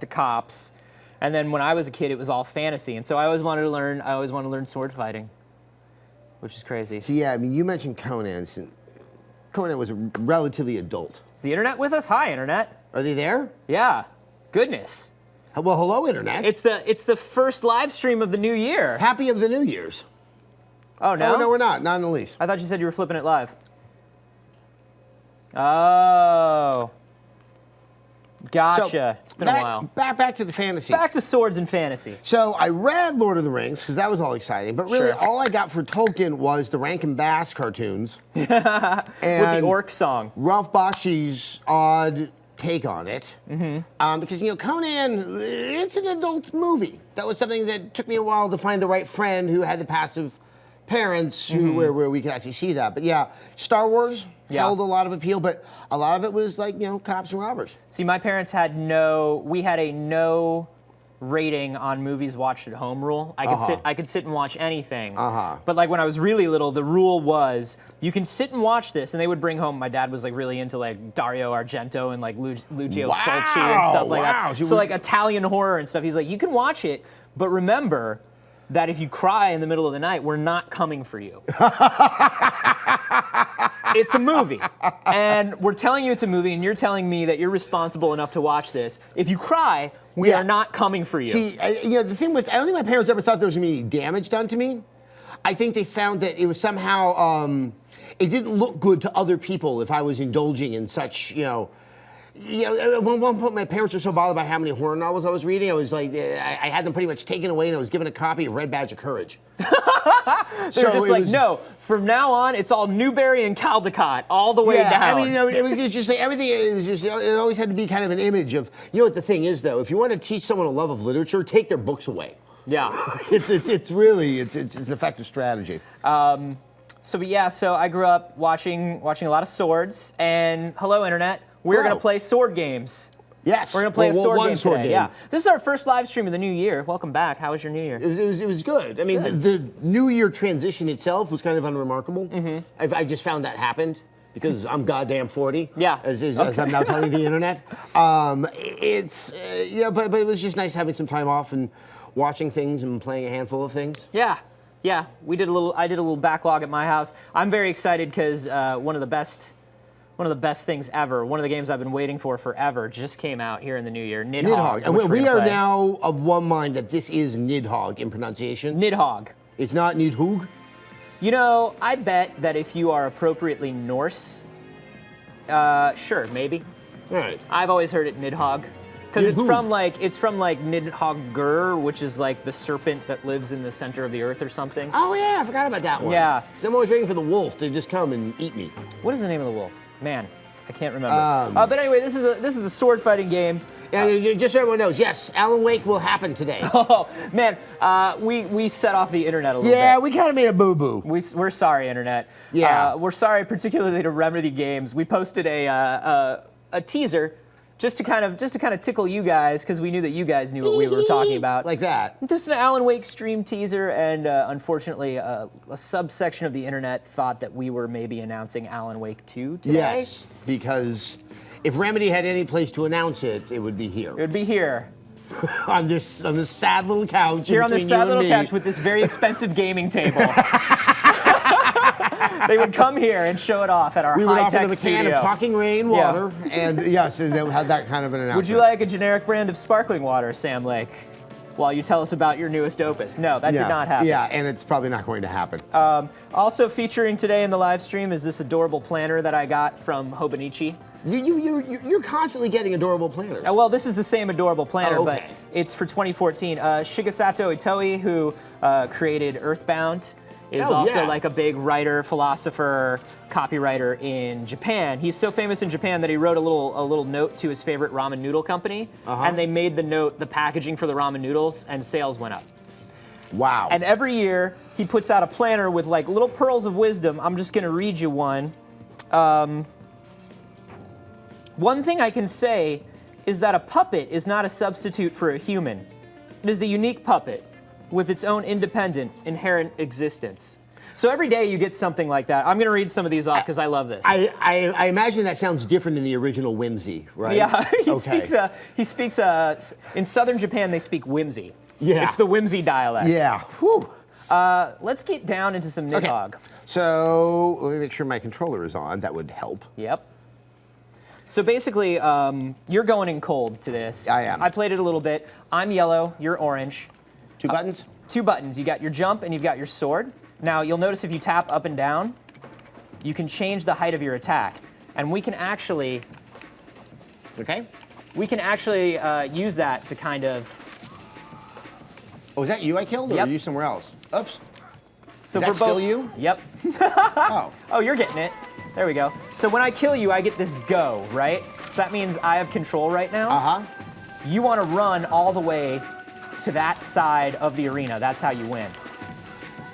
to cops, and then when I was a kid, it was all fantasy, and so I always wanted to learn sword fighting, which is crazy. So yeah, I mean, you mentioned Conan. Conan was relatively adult. Is the internet with us? Hi, internet. Are they there? Yeah. Goodness. Well, hello, internet. It's the first live stream of the new year. Happy of the New Year's. Oh no? Oh no, we're not. Not in the least. I thought you said you were flipping it live. Oh. Gotcha. So, it's been a while. Back to the fantasy. Back to swords and fantasy. So I read Lord of the Rings because that was all exciting, but really Sure. all I got for Tolkien was the Rankin Bass cartoons With the orc song. Ralph Bakshi's odd take on it. Because Conan, it's an adult movie. That was something that took me a while to find the right friend who had the passive parents where we could actually see that. But yeah, Star Wars held a lot of appeal, but a lot of it was like, cops and robbers. See, my parents had we had a no rating on movies watched at home rule. I could sit and watch anything. But like when I was really little, the rule was you can sit and watch this, and they would bring home. My dad was like really into like Dario Argento and like Lucio Fulci and stuff like that. So like Italian horror and stuff. He's like, you can watch it, but remember that if you cry in the middle of the night, we're not coming for you. It's a movie, and we're telling you it's a movie, and you're telling me that you're responsible enough to watch this. If you cry, we are not coming for you. See, the thing was, I don't think my parents ever thought there was going to be any damage done to me. I think they found that it was somehow, it didn't look good to other people if I was indulging in such, at one point, my parents were so bothered by how many horror novels I was reading. I was like, I had them pretty much taken away, and I was given a copy of Red Badge of Courage. They were just like, no, from now on, it's all Newbery and Caldecott all the way down. I mean, it was just like everything. It always had to be kind of an image of. You know what the thing is, though? If you want to teach someone a love of literature, take their books away. Yeah, it's really an effective strategy. So I grew up watching a lot of swords, and hello, internet. We're gonna play sword games. Yes, we're gonna play a sword game today. Yeah, this is our first live stream of the new year. Welcome back. How was your new year? It was good. I mean, the New Year transition itself was kind of unremarkable. I just found that happened because I'm goddamn 40. Yeah, as I'm now telling the internet. But it was just nice having some time off and watching things and playing a handful of things. Yeah. I did a little backlog at my house. I'm very excited because one of the best things ever, one of the games I've been waiting for forever, just came out here in the new year, Nidhogg. And we are now of one mind that this is Nidhogg in pronunciation. Nidhogg. It's not Nidhogg? I bet that if you are appropriately Norse, sure, maybe. All right. I've always heard it Nidhogg. Because it's from like Nidhoggr, which is like the serpent that lives in the center of the earth or something. Oh yeah, I forgot about that one. Yeah. So I'm always waiting for the wolf to just come and eat me. What is the name of the wolf? Man, I can't remember. But anyway, this is a sword fighting game. Just so everyone knows, yes, Alan Wake will happen today. Oh man, we set off the internet a little bit. Yeah, we kind of made a boo-boo. We're sorry, internet. Yeah. We're sorry, particularly to Remedy Games. We posted a teaser just to kind of tickle you guys because we knew that you guys knew what we were talking about. Like that. Just an Alan Wake stream teaser, and unfortunately, a subsection of the internet thought that we were maybe announcing Alan Wake 2 today. Yes, because if Remedy had any place to announce it, it would be here. It would be here. on this sad little couch. Here on this sad little couch with this very expensive gaming table. They would come here and show it off at our high-tech studio. We would offer them a can of Talking Rain water, and yes, they would have that kind of an announcement. Would you like a generic brand of sparkling water, Sam Lake, while you tell us about your newest opus? No, that did not happen. Yeah, and it's probably not going to happen. Also featuring today in the live stream is this adorable planner that I got from Hobonichi. You're constantly getting adorable planners. Well, this is the same adorable planner, but it's for 2014. Shigesato Itoi, who created Earthbound, is also like a big writer, philosopher, copywriter in Japan. He's so famous in Japan that he wrote a little note to his favorite ramen noodle company, and they made the note the packaging for the ramen noodles, and sales went up. Wow. And every year, he puts out a planner with like little pearls of wisdom. I'm just gonna read you one. One thing I can say is that a puppet is not a substitute for a human. It is a unique puppet with its own independent, inherent existence. So every day you get something like that. I'm going to read some of these off because I love this. I imagine that sounds different in the original Whimsy, right? Yeah, he speaks, in southern Japan, they speak Whimsy. Yeah. It's the Whimsy dialect. Yeah. Whew. Let's get down into some Nidhogg. Okay. So let me make sure my controller is on. That would help. Yep. So basically, you're going in cold to this. I am. I played it a little bit. I'm yellow, you're orange. 2 buttons? 2 buttons. You got your jump and you've got your sword. Now, you'll notice if you tap up and down, you can change the height of your attack. And we can actually... Okay. We can actually use that to kind of... Oh, is that you I killed, or Yep. are you somewhere else? Oops. So Is that still you? Yep. Oh. Oh, you're getting it. There we go. So when I kill you, I get this go, right? So that means I have control right now. Uh-huh. You want to run all the way to that side of the arena. That's how you win.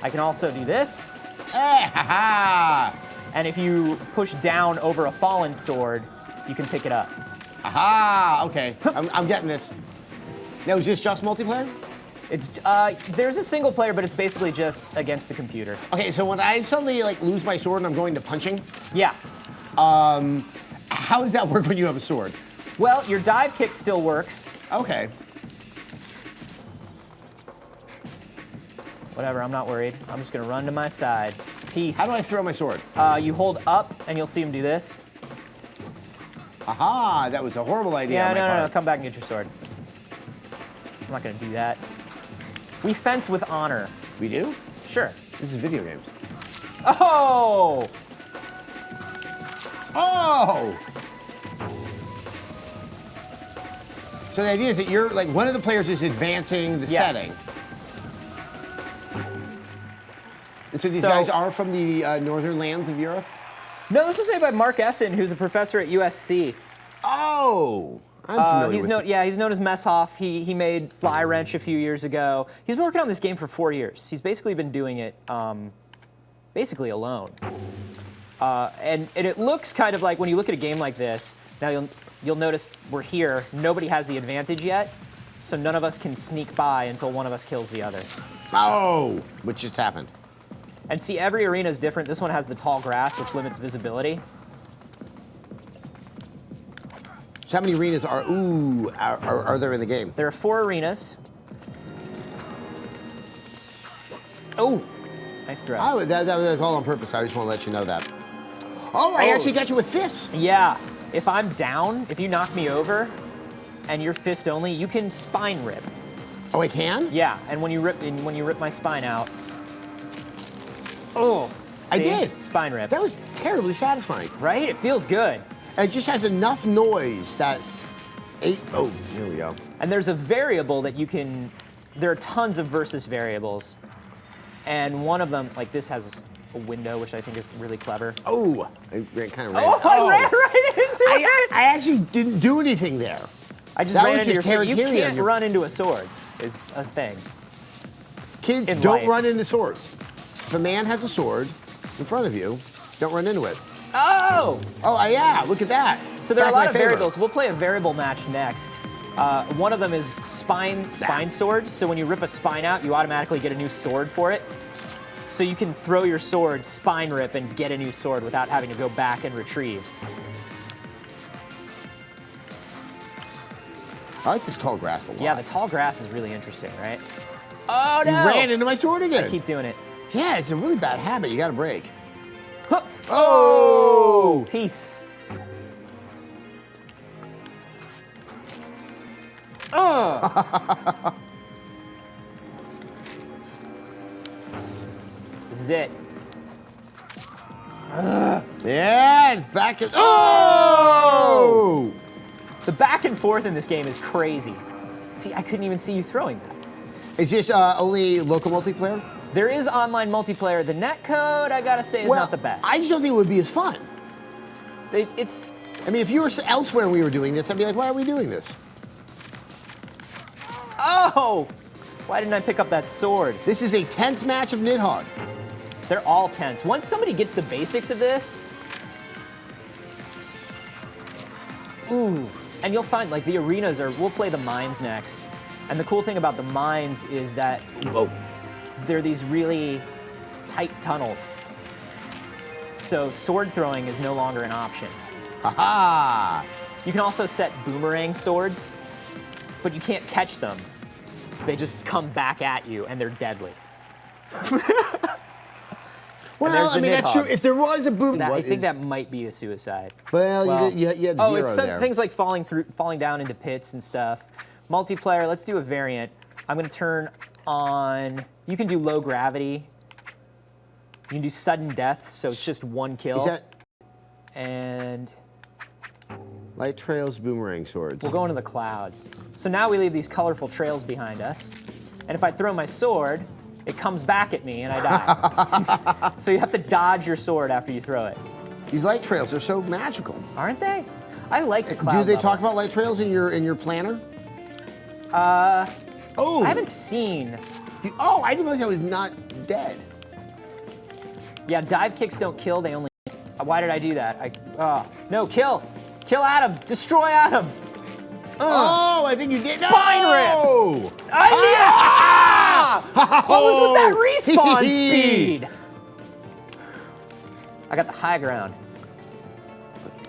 I can also do this. Hey, ha-ha! And if you push down over a fallen sword, you can pick it up. Aha! Okay, I'm getting this. Now, is this just multiplayer? It's there's a single player, but it's basically just against the computer. Okay, so when I suddenly like lose my sword and I'm going to punching, Yeah. how does that work when you have a sword? Well, your dive kick still works. Okay. Whatever, I'm not worried. I'm just gonna run to my side. Peace. How do I throw my sword? You hold up, and you'll see him do this. Aha! That was a horrible idea. Yeah, on my no, part. come back and get your sword. I'm not gonna do that. We fence with honor. We do? Sure. This is video games. Oh! Oh! So the idea is that you're like one of the players is advancing the Yes. setting. And so these guys are from the northern lands of Europe? No, this is made by Mark Essen, who's a professor at USC. Oh! I'm familiar with it. He's known as Messhof. He made Fly Wrench a few years ago. He's been working on this game for 4 years. He's basically been doing it basically alone. And it looks kind of like, when you look at a game like this, now you'll notice we're here. Nobody has the advantage yet, so none of us can sneak by until one of us kills the other. Oh! Which just happened. And see, every arena is different. This one has the tall grass, which limits visibility. So how many arenas are there in the game? There are 4 arenas. Oh, nice throw. Oh, that was all on purpose. I just want to let you know that. Oh, I actually got you with fists. Yeah, if I'm down, if you knock me over, and you're fist only, you can spine rip. Oh, I can? Yeah, and when you rip my spine out, oh, I see? did. Spine rip. That was terribly satisfying. Right? It feels good. And it just has enough noise that oh, here we go. And there's a variable that you can. There are tons of versus variables, and one of them, like this, has a window, which I think is really clever. Oh, I kind of ran. Oh, I ran right into it. I actually didn't do anything there. I just That ran was into your just sword. You harakiri on can't your- run into a sword, is a thing. Kids, In don't life. run into swords. If a man has a sword in front of you, don't run into it. Oh! Oh, yeah, look at that. So there are a That's lot my of favorite. variables. We'll play a variable match next. One of them is spine swords. So when you rip a spine out, you automatically get a new sword for it. So you can throw your sword, spine rip, and get a new sword without having to go back and retrieve. I like this tall grass a lot. Yeah, the tall grass is really interesting, right? Oh, no! You ran into my sword again. I keep doing it. Yeah, it's a really bad habit. You got to break. Huh. Oh! Peace. This is it. Yeah, back and oh! The back and forth in this game is crazy. See, I couldn't even see you throwing that. Is this only local multiplayer? There is online multiplayer. The netcode, I gotta say, is not the best. I just don't think it would be as fun. It's I mean, if you were elsewhere and we were doing this, I'd be like, why are we doing this? oh! Why didn't I pick up that sword? This is a tense match of Nidhogg. They're all tense. Once somebody gets the basics of this, ooh, and you'll find like the arenas are. We'll play the mines next, and the cool thing about the mines is that they're these really tight tunnels. So sword throwing is no longer an option. Aha! You can also set boomerang swords, but you can't catch them. They just come back at you, and they're deadly. Well, I mean, that's true. If there was a boom, I think that might be a suicide. Well, you had zero it's there. things like falling down into pits and stuff. Multiplayer, let's do a variant. I'm going to turn on, you can do low gravity. You can do sudden death, so it's just one kill. Is that... And... Light trails, boomerang swords. We'll go into the clouds. So now we leave these colorful trails behind us. And if I throw my sword, it comes back at me and I die. So you have to dodge your sword after you throw it. These light trails are so magical. Aren't they? I like the cloud Do they level. talk about light trails in your planner? I haven't seen. Oh, I didn't realize I was not dead. Yeah, dive kicks don't kill, they only... Why did I do that? No, kill! Kill Adam! Destroy Adam! Oh, I think you did. Spine rip! What was with that respawn speed? I got the high ground.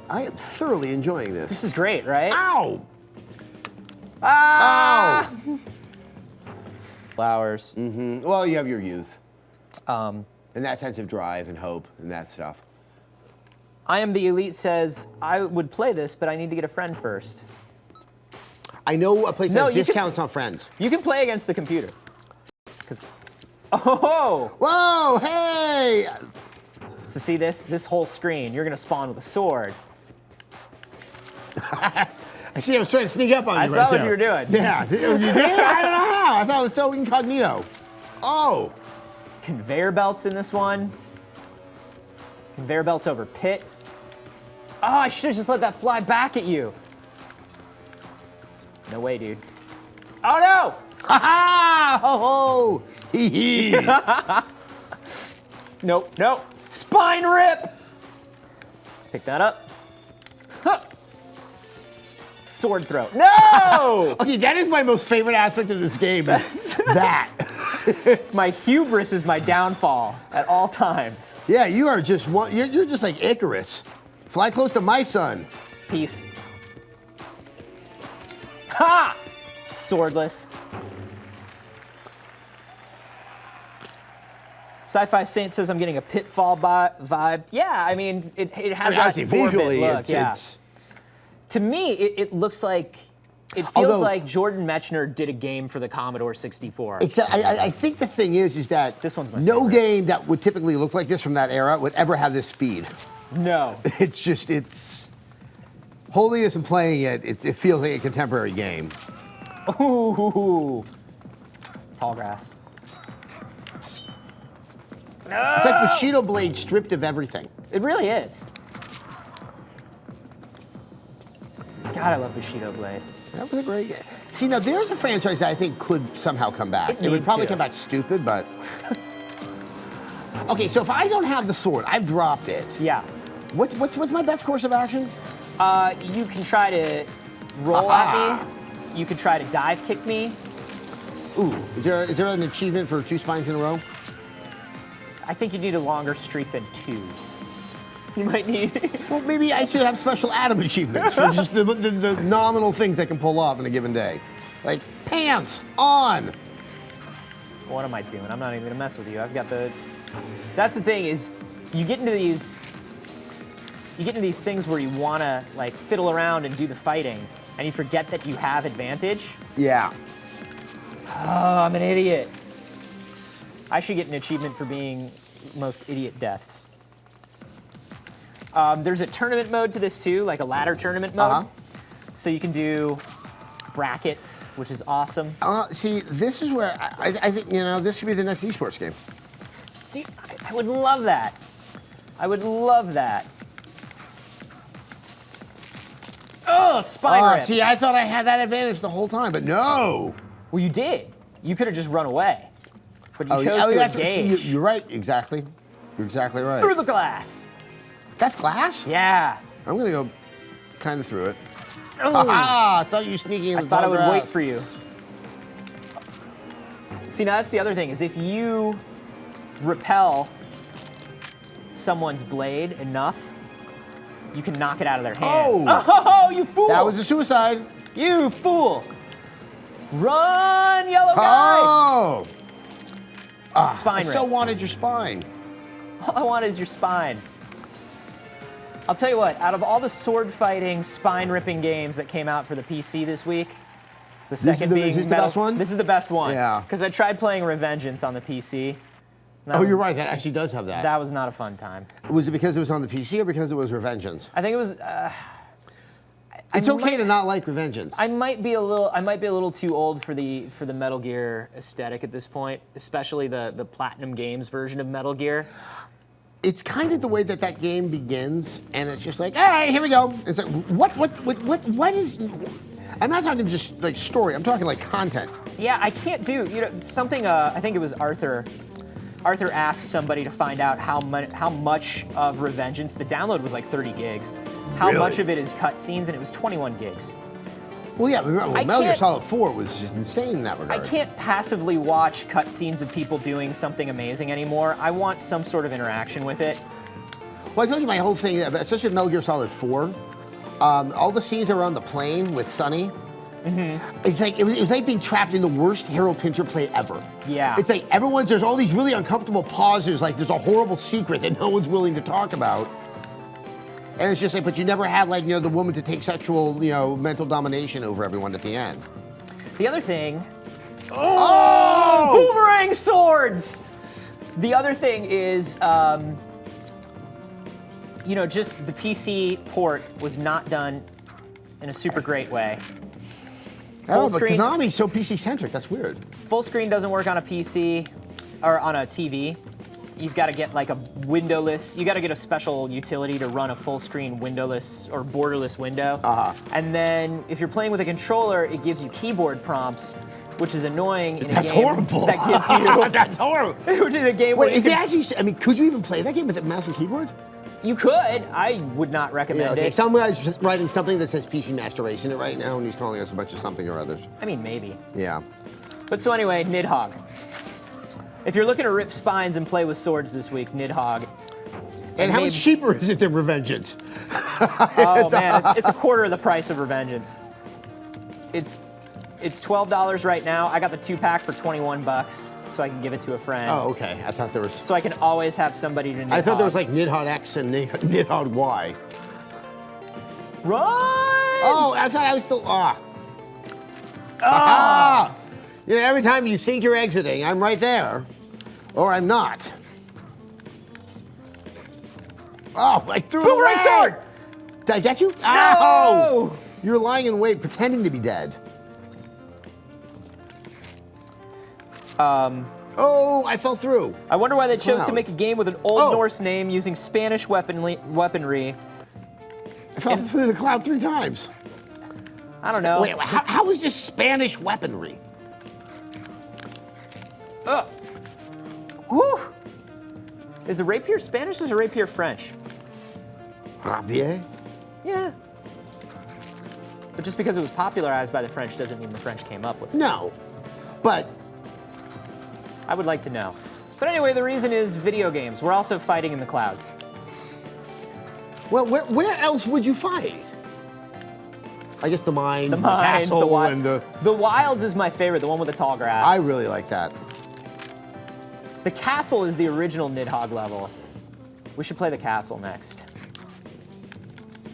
I am thoroughly enjoying this. This is great, right? Ow! Ah! Ow! Flowers. Mm-hmm. Well, you have your youth. Um, And that sense of drive and hope and that stuff. I Am the Elite says, I would play this, but I need to get a friend first. I know a place that has discounts on friends. You can play against the computer. Oh! Whoa, hey! So see this whole screen, you're gonna spawn with a sword. I see I was trying to sneak up on you I right saw what there. you were doing. Yeah, you did? I don't know how. I thought it was so incognito. Oh! Conveyor belts in this one. Conveyor belts over pits. Oh, I should have just let that fly back at you. No way, dude. Oh no! Ha ha! Ho ho! Hee hee! Nope, nope. Spine rip! Pick that up. Huh. Sword throw. No! Okay, that is my most favorite aspect of this game. Is that. My hubris is my downfall at all times. Yeah, you are just one. You're just like Icarus. Fly close to my son. Peace. Ha! Swordless. Sci-Fi Saint says I'm getting a Pitfall vibe. Yeah, I mean, it has that 4-bit visually, look. it's To me, it looks like, it feels like Jordan Mechner did a game for the Commodore 64. Except, I think the thing is that This one's my no favorite. game that would typically look like this from that era would ever have this speed. No. It's holding this and playing it. It feels like a contemporary game. Ooh. Tall grass. It's like Bushido Blade stripped of everything. It really is. God, I love Bushido Blade. That was a great game. See, now there's a franchise that I think could somehow come back. It would needs probably to. come back stupid, but... Okay, so if I don't have the sword, I've dropped it. Yeah. What's my best course of action? You can try to roll at me. You can try to dive kick me. Ooh, is there an achievement for 2 spines in a row? I think you need a longer streak than 2. You might need... Well, maybe I should have special Adam achievements for just the nominal things I can pull off in a given day. Like, pants on! What am I doing? I'm not even gonna mess with you. I've got the... That's the thing is, you get into these things where you wanna like fiddle around and do the fighting, and you forget that you have advantage. Yeah. Oh, I'm an idiot. I should get an achievement for being most idiot deaths. There's a tournament mode to this too, like a ladder tournament mode. So you can do brackets, which is awesome. See, this is where I think, this could be the next esports game. Dude, I would love that. I would love that. Oh, spine rip. See, I thought I had that advantage the whole time, but no. Well, you did. You could have just run away. But you chose to that's engage. You're right, exactly. You're exactly right. Through the glass. That's glass? Yeah. I'm gonna go kind of through it. Oh. I saw you sneaking in I the thought I would grass. wait for you. See, now that's the other thing, is if you repel someone's blade enough, you can knock it out of their hands. Oh, you fool! That was a suicide. You fool! Run, yellow guy! Oh! Spine I rip. so wanted your spine. All I want is your spine. I'll tell you what, out of all the sword fighting, spine ripping games that came out for the PC this week, the second being is this the best one? This is the best one. Yeah. Because I tried playing Revengeance on the PC. You're right. That actually does have that. That was not a fun time. Was it because it was on the PC or because it was Revengeance? I think it was. It's okay to not like Revengeance. I might be a little too old for the Metal Gear aesthetic at this point, especially the Platinum Games version of Metal Gear. It's kind of the way that game begins, and it's just like, all right, here we go. It's like, what is? I'm not talking just like story. I'm talking like content. Yeah, I can't do something. I think it was Arthur. Arthur asked somebody to find out how much of Revengeance. The download was like 30 gigs. How Really? much of it is cutscenes, and it was 21 gigs. Well, yeah, remember, Metal Gear Solid 4 was just insane in that regard. I can't passively watch cutscenes of people doing something amazing anymore. I want some sort of interaction with it. Well, I told you my whole thing, especially with Metal Gear Solid 4, all the scenes that were on the plane with Sonny, it's like it was like being trapped in the worst Harold Pinter play ever. Yeah. It's like there's all these really uncomfortable pauses, like there's a horrible secret that no one's willing to talk about. And it's just like, but you never had like, the woman to take sexual, mental domination over everyone at the end. The other thing, boomerang swords! The other thing is, just the PC port was not done in a super great way. Oh, but Konami's so PC-centric, that's weird. Full screen doesn't work on a PC, or on a TV. You've got to get like a windowless, you got to get a special utility to run a full screen windowless or borderless window. And then if you're playing with a controller, it gives you keyboard prompts, which is annoying in a That's game horrible. that gives you... That's horrible. Which is a game where Wait, is it actually, could you even play that game with a mouse and keyboard? You could. I would not recommend it. Some guy's just writing something that says PC Master Race in it right now, and he's calling us a bunch of something or others. I mean, maybe. Yeah. But so anyway, Nidhogg. If you're looking to rip spines and play with swords this week, Nidhogg. And how much cheaper is it than Revengeance? Oh man, it's a quarter of the price of Revengeance. It's $12 right now. I got the 2-pack for 21 bucks, so I can give it to a friend. Oh, okay. I thought there was. So I can always have somebody to Nidhogg. I thought there was like Nidhogg X and Nidhogg Y. Run! Oh, I thought I was still. Every time you think you're exiting, I'm right there, or I'm not. Oh, I threw Boomerang sword! Did I get you? No! Ow! You're lying in wait, pretending to be dead. Oh, I fell through. I wonder why they chose to make a game with an Old Norse name using Spanish weaponry. I fell through the cloud 3 times. I don't know. Wait, how is this Spanish weaponry? Whew. Is the rapier Spanish or is the rapier French? Rapier? Yeah. But just because it was popularized by the French doesn't mean the French came up with it. No, but I would like to know. But anyway, the reason is video games. We're also fighting in the clouds. well, where else would you fight? I guess the mines, the mines, castle, and the... The Wilds is my favorite, the one with the tall grass. I really like that. The castle is the original Nidhogg level. We should play the castle next.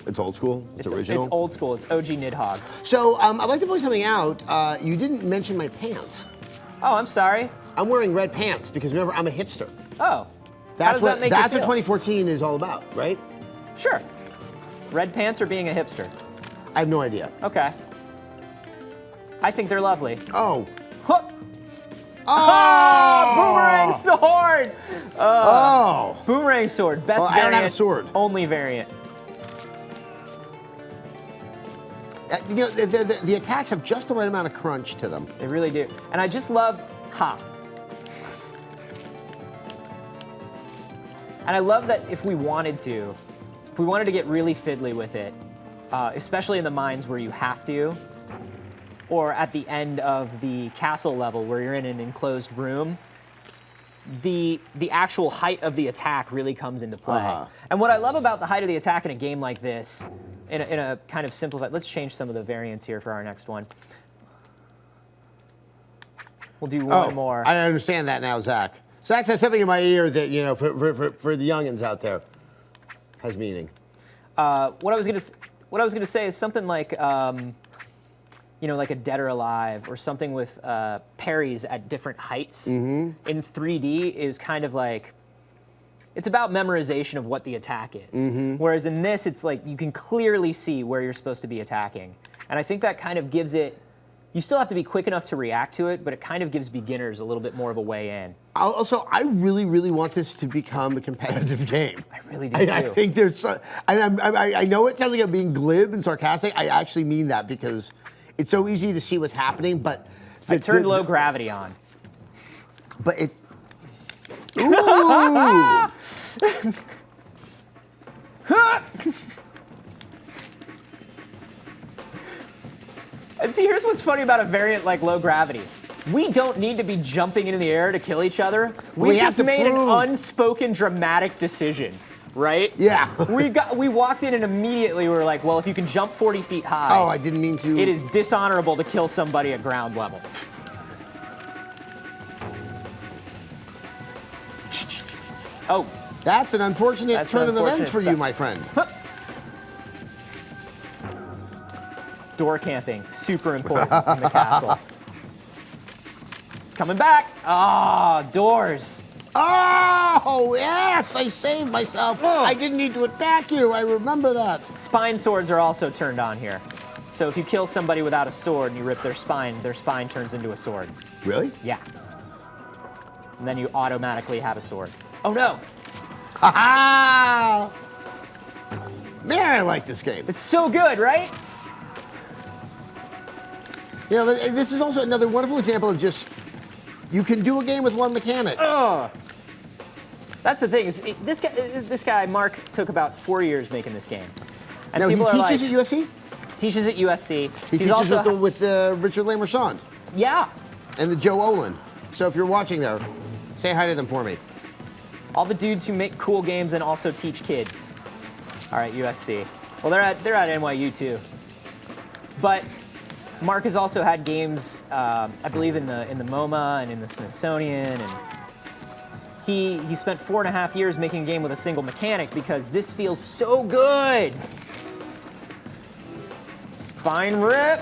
It's old school? It's original? It's old school. It's OG Nidhogg. So, I'd like to point something out. You didn't mention my pants. Oh, I'm sorry. I'm wearing red pants because, remember, I'm a hipster. Oh. That's How does that make you what feel? 2014 is all about, right? Sure. Red pants or being a hipster? I have no idea. Okay. I think they're lovely. Oh. Huh. Oh! Boomerang sword! Oh! Boomerang sword. Best Well, I variant. don't have a sword. Only variant. The attacks have just the right amount of crunch to them. They really do. And I just love... Ha. And I love that if we wanted to get really fiddly with it, especially in the mines where you have to, or at the end of the castle level where you're in an enclosed room, the actual height of the attack really comes into play. And what I love about the height of the attack in a game like this, in a kind of simplified, let's change some of the variants here for our next one. We'll do one more. I understand that now, Zach. Zach says something in my ear that, you know, for the youngins out there, has meaning. What I was gonna say is something like, you know, like a Dead or Alive or something with parries at different heights in 3D is kind of like, it's about memorization of what the attack is. Whereas in this, it's like you can clearly see where you're supposed to be attacking. And I think that kind of gives it, you still have to be quick enough to react to it, but it kind of gives beginners a little bit more of a way in. Also, I really, really want this to become a competitive game. I really do too. I think there's, I know it sounds like I'm being glib and sarcastic. I actually mean that because it's so easy to see what's happening, but... I turned low gravity on. But it... Ooh! And see, here's what's funny about a variant like low gravity. We don't need to be jumping into the air to kill each other. We just made an unspoken dramatic decision, right? Yeah. we walked in and immediately we were like, well, if you can jump 40 feet high. Oh, I didn't mean to. It is dishonorable to kill somebody at ground level. Oh. That's an unfortunate turn of events for you, my friend. Door camping, super important in the castle. It's coming back. Ah, doors. Oh, yes, I saved myself. I didn't need to attack you. I remember that. Spine swords are also turned on here. So if you kill somebody without a sword and you rip their spine turns into a sword. Really? Yeah. And then you automatically have a sword. Oh no! Ha-ha! Man, I like this game. It's so good, right? You know, this is also another wonderful example of just, you can do a game with one mechanic. That's the thing, is this guy, Mark, took about 4 years making this game. And now, he people teaches at USC? Teaches at USC. He teaches also with Richard Lamerchand. Yeah. And the Joe Olin. So if you're watching there, say hi to them for me. All the dudes who make cool games and also teach kids. All right, USC. Well, they're at NYU too. But Mark has also had games, I believe, in the MoMA and in the Smithsonian, and he spent 4.5 years making a game with a single mechanic because this feels so good. Spine rip.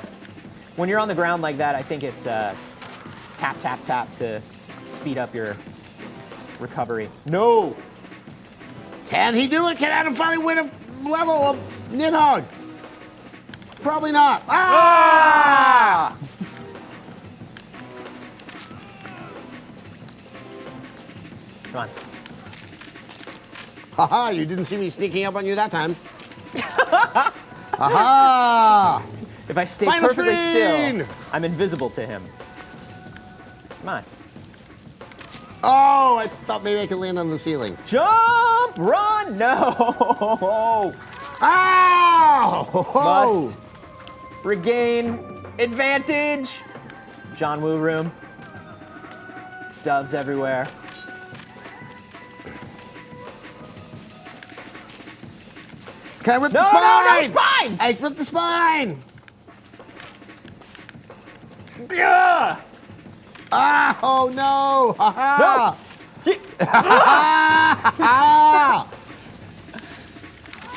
When you're on the ground like that, I think it's tap, tap, tap to speed up your recovery. No. Can he do it? Can Adam finally win a level of Nidhogg? Probably not. Ah! Come on. Haha, you didn't see me sneaking up on you that time. Haha! If I stay perfectly still, I'm invisible to him. Come on. Oh, I thought maybe I could land on the ceiling. Jump! Run! No! Ow! Must regain advantage. John Woo room. Doves everywhere. Can I rip the spine? No, spine! I ripped the spine! Yeah! Ah! Oh no! Ha ha!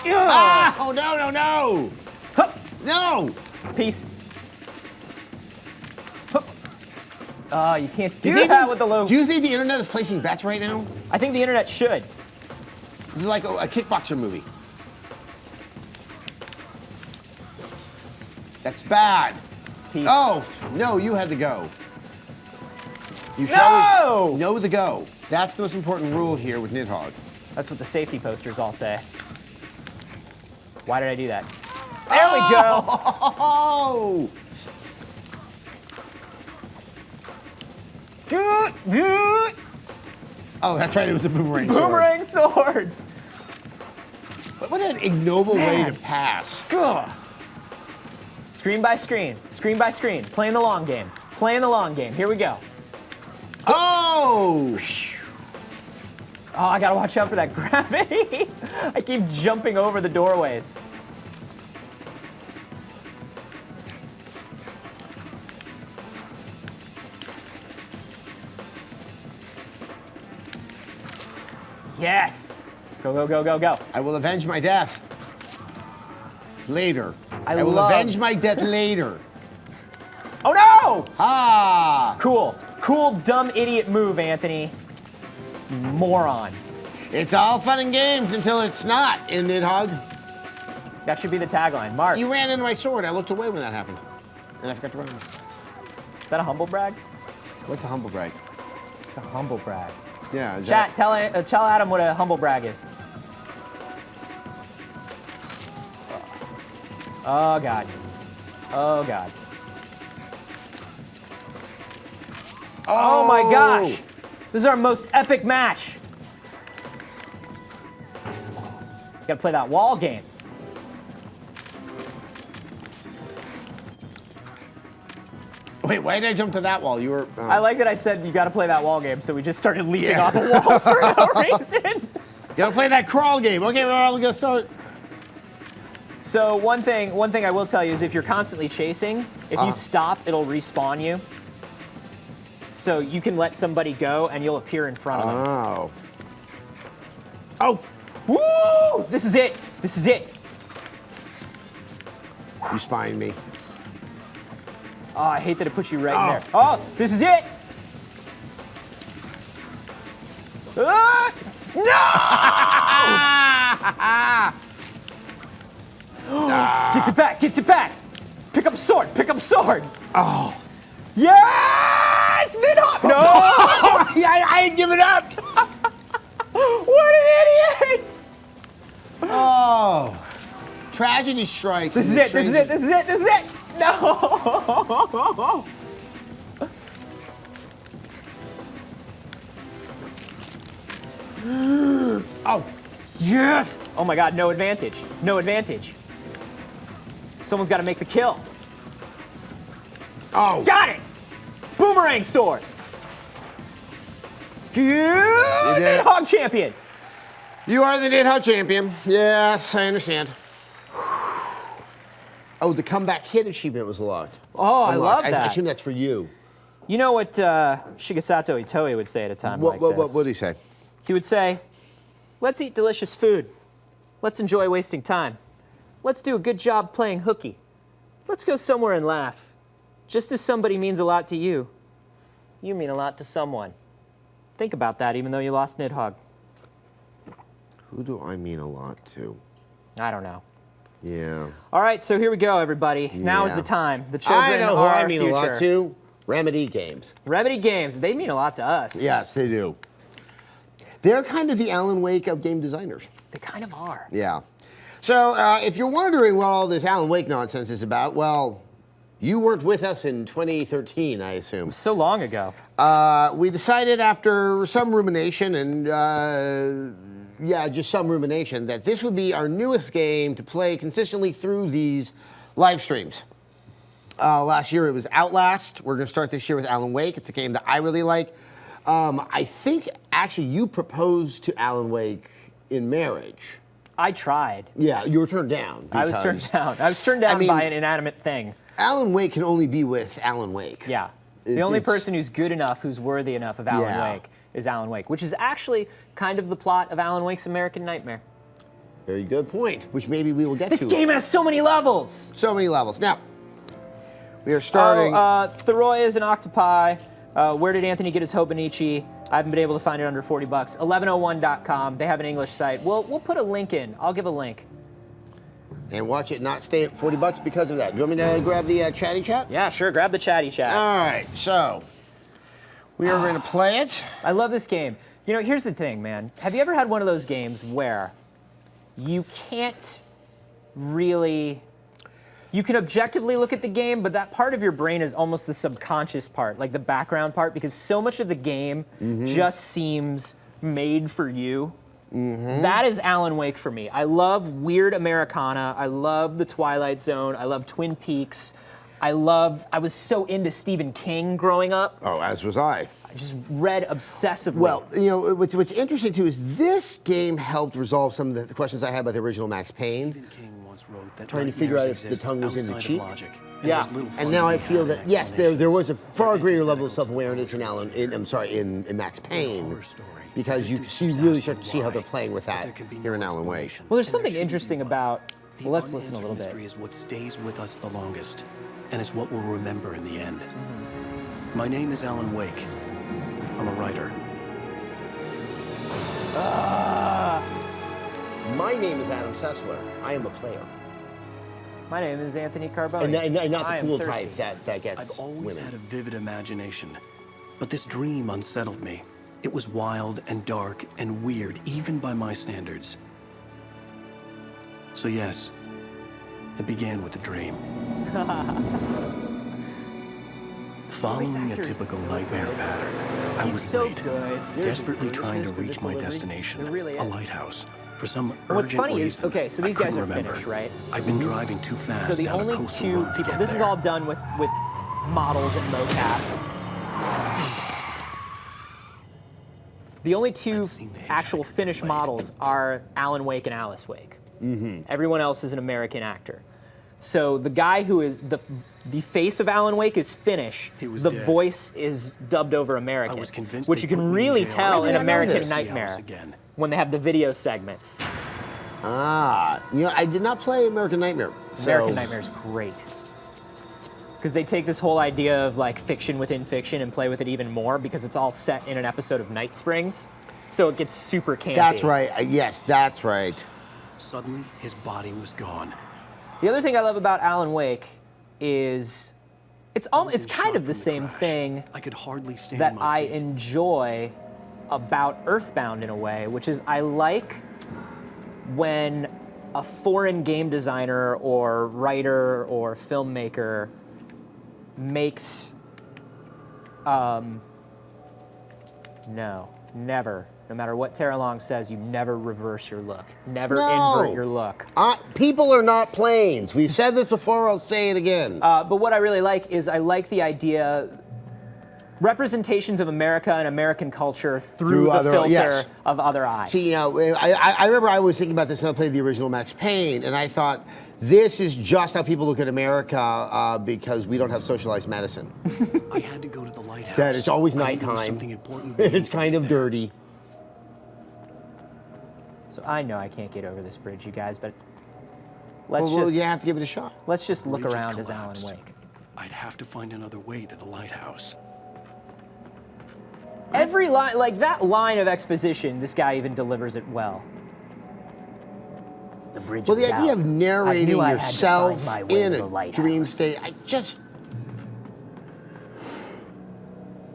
No! Ah! Oh no! No! No! Hup. No! Peace. Oh, you can't do that with the low. Do you think the internet is placing bets right now? I think the internet should. This is like a kickboxer movie. That's bad. Peace. Oh, no, you had to go. You should No! always know the go. That's the most important rule here with Nidhogg. That's what the safety posters all say. Why did I do that? There we go. Oh! Oh, that's right, it was a boomerang sword. Boomerang swords. What an ignoble way to pass. Ugh. Screen by screen, screen by screen. Playing the long game. Playing the long game. Here we go. Oh! Oh, I gotta watch out for that gravity. I keep jumping over the doorways. Yes! Go, go, go, go, go. I will avenge my death. Later. I will love- avenge my death later. Oh no! Ah! Cool. Cool, dumb idiot move, Anthony. Moron. It's all fun and games until it's not in Nidhogg. That should be the tagline. Mark, You ran into my sword. I looked away when that happened. And I forgot to run. is that a humble brag? What's a humble brag? It's a humble brag. Yeah, is Chat, tell Adam what a humble brag is. Oh, God. Oh, God. Oh, my gosh. This is our most epic match. Gotta play that wall game. Wait, why did I jump to that wall? You were. I like that I said you gotta play that wall game, so we just started leaping off the walls for no reason. You gotta play that crawl game. Okay, we're all gonna start. So one thing I will tell you is if you're constantly chasing, if you stop, it'll respawn you. So you can let somebody go and you'll appear in front of them. Oh. Oh! Woo! This is it. This is it. You spying me. Oh, I hate that it puts you right in there. Oh, this is it. No! Gets it back. Gets it back. Pick up sword. Pick up sword. Oh. Yes! Nidhogg! No! I ain't giving up! What an idiot! Oh. Tragedy strikes. This is it. This is it. This is it. This is it. No! Oh. Yes! Oh my God, no advantage. No advantage. Someone's got to make the kill. Oh. Got it! Boomerang swords. Good Nidhogg champion. You are the Nidhogg champion. Yes, I understand. Oh, the comeback hit achievement was locked. Oh, I love that. I assume that's for you. You know what Shigesato Itoi would say at a time like this? What would he say? He would say, let's eat delicious food. Let's enjoy wasting time. Let's do a good job playing hooky. Let's go somewhere and laugh. Just as somebody means a lot to you, you mean a lot to someone. Think about that, even though you lost Nidhogg. Who do I mean a lot to? I don't know. Yeah. All right, so here we go, everybody. Now is the time. The children I know who are I mean future. a lot to. Remedy Games. Remedy Games. They mean a lot to us. Yes, they do. They're kind of the Alan Wake of game designers. They kind of are. Yeah. So if you're wondering what all this Alan Wake nonsense is about, well, you weren't with us in 2013, I assume. So long ago. We decided after some rumination and, yeah, just some rumination, that this would be our newest game to play consistently through these live streams. Last year it was Outlast. We're going to start this year with Alan Wake. It's a game that I really like. I think, actually, you proposed to Alan Wake in marriage. I tried. Yeah, you were turned down. I was turned down. I was turned down by an inanimate thing. Alan Wake can only be with Alan Wake. Yeah. The only person who's good enough, who's worthy enough of Alan Wake is Alan Wake, which is actually kind of the plot of Alan Wake's American Nightmare. Very good point, which maybe we will get to. This game has so many levels! So many levels. Now, we are starting... Thoroy is an octopi. Where did Anthony get his Hobonichi? I haven't been able to find it under 40 bucks. 1101.com. They have an English site. We'll put a link in. I'll give a link. And watch it not stay at 40 bucks because of that. Do you want me to grab the chatty chat? Yeah, sure. Grab the chatty chat. All right, so we are going to play it. I love this game. You know, here's the thing, man. Have you ever had one of those games where you can't really... You can objectively look at the game, but that part of your brain is almost the subconscious part, like the background part, because so much of the game just seems made for you. That is Alan Wake for me. I love weird Americana. I love the Twilight Zone. I love Twin Peaks. I was so into Stephen King growing up. Oh, as was I. I just read obsessively. Well, you know, what's interesting too is this game helped resolve some of the questions I had about the original Max Payne. Stephen King once wrote that Trying to figure out if the tongue was in the cheek. Logic, Yeah, and now I feel that yes, there was a far greater level of self-awareness in Max Payne, because you really start to see how they're playing with that here in Alan Wake. Well, there's something interesting about. Well, let's listen a little bit. Mystery is what stays with us the longest, and it's what we'll remember in the end. My name is Alan Wake. I'm a writer. My name is Adam Sessler. I am a player. My name is Anthony Carbone. And not I the am cool thirsty. type that gets I've always women. had a vivid imagination, but this dream unsettled me. It was wild and dark and weird, even by my standards. So yes, it began with a dream. Following a actor is typical so nightmare good. pattern, I He's was so late, good. desperately trying to There's a reach my delivery. destination, There really a is. lighthouse. For some And what's urgent funny is, reason, okay, so I these guys couldn't are remember. Finnish, right? I've been driving too fast So the down a only coastal two road to people. get This is there. all done with models and mocap. The only two I'd seen the actual Hitchhiker get Finnish laid. models are Alan Wake and Alice Wake. Everyone else is an American actor. So the guy who is the face of Alan Wake is Finnish. He was the dead. voice is dubbed over American, I was convinced which they you can put me in really jail. tell Maybe in I know American this. Nightmare Alice again. when they have the video segments. You know, I did not play American Nightmare. American Nightmare is great. Because they take this whole idea of like fiction within fiction and play with it even more because it's all set in an episode of Night Springs. So it gets super campy. That's right. Yes, that's right. Suddenly, his body was gone. The other thing I love about Alan Wake is it's I was it's in kind shock of the from same crash. thing I could hardly stand that my I feet. enjoy about Earthbound in a way, which is I like when a foreign game designer or writer or filmmaker makes no matter what Tara Long says, you never reverse your look. Never invert your look. People are not planes. We've said this before, I'll say it again. But what I really like is I like the idea, representations of America and American culture through the other- filter yes. of other eyes. See, you know, I remember I was thinking about this when I played the original Max Payne, and I thought, this is just how people look at America because we don't have socialized medicine. I had to go to the lighthouse. That it's always I knew there was nighttime. Something important It's kind of dirty. So I know I can't get over this bridge, you guys, but let's Well, just you have to give it a shot. let's just look Bridge around as Alan collapsed. Wake. I'd have to find another way to the lighthouse. Every line, like that line of exposition, this guy even delivers it well. The bridge Well, was the idea out. of I narrating knew I had to yourself find my way in to the a lighthouse. dream state,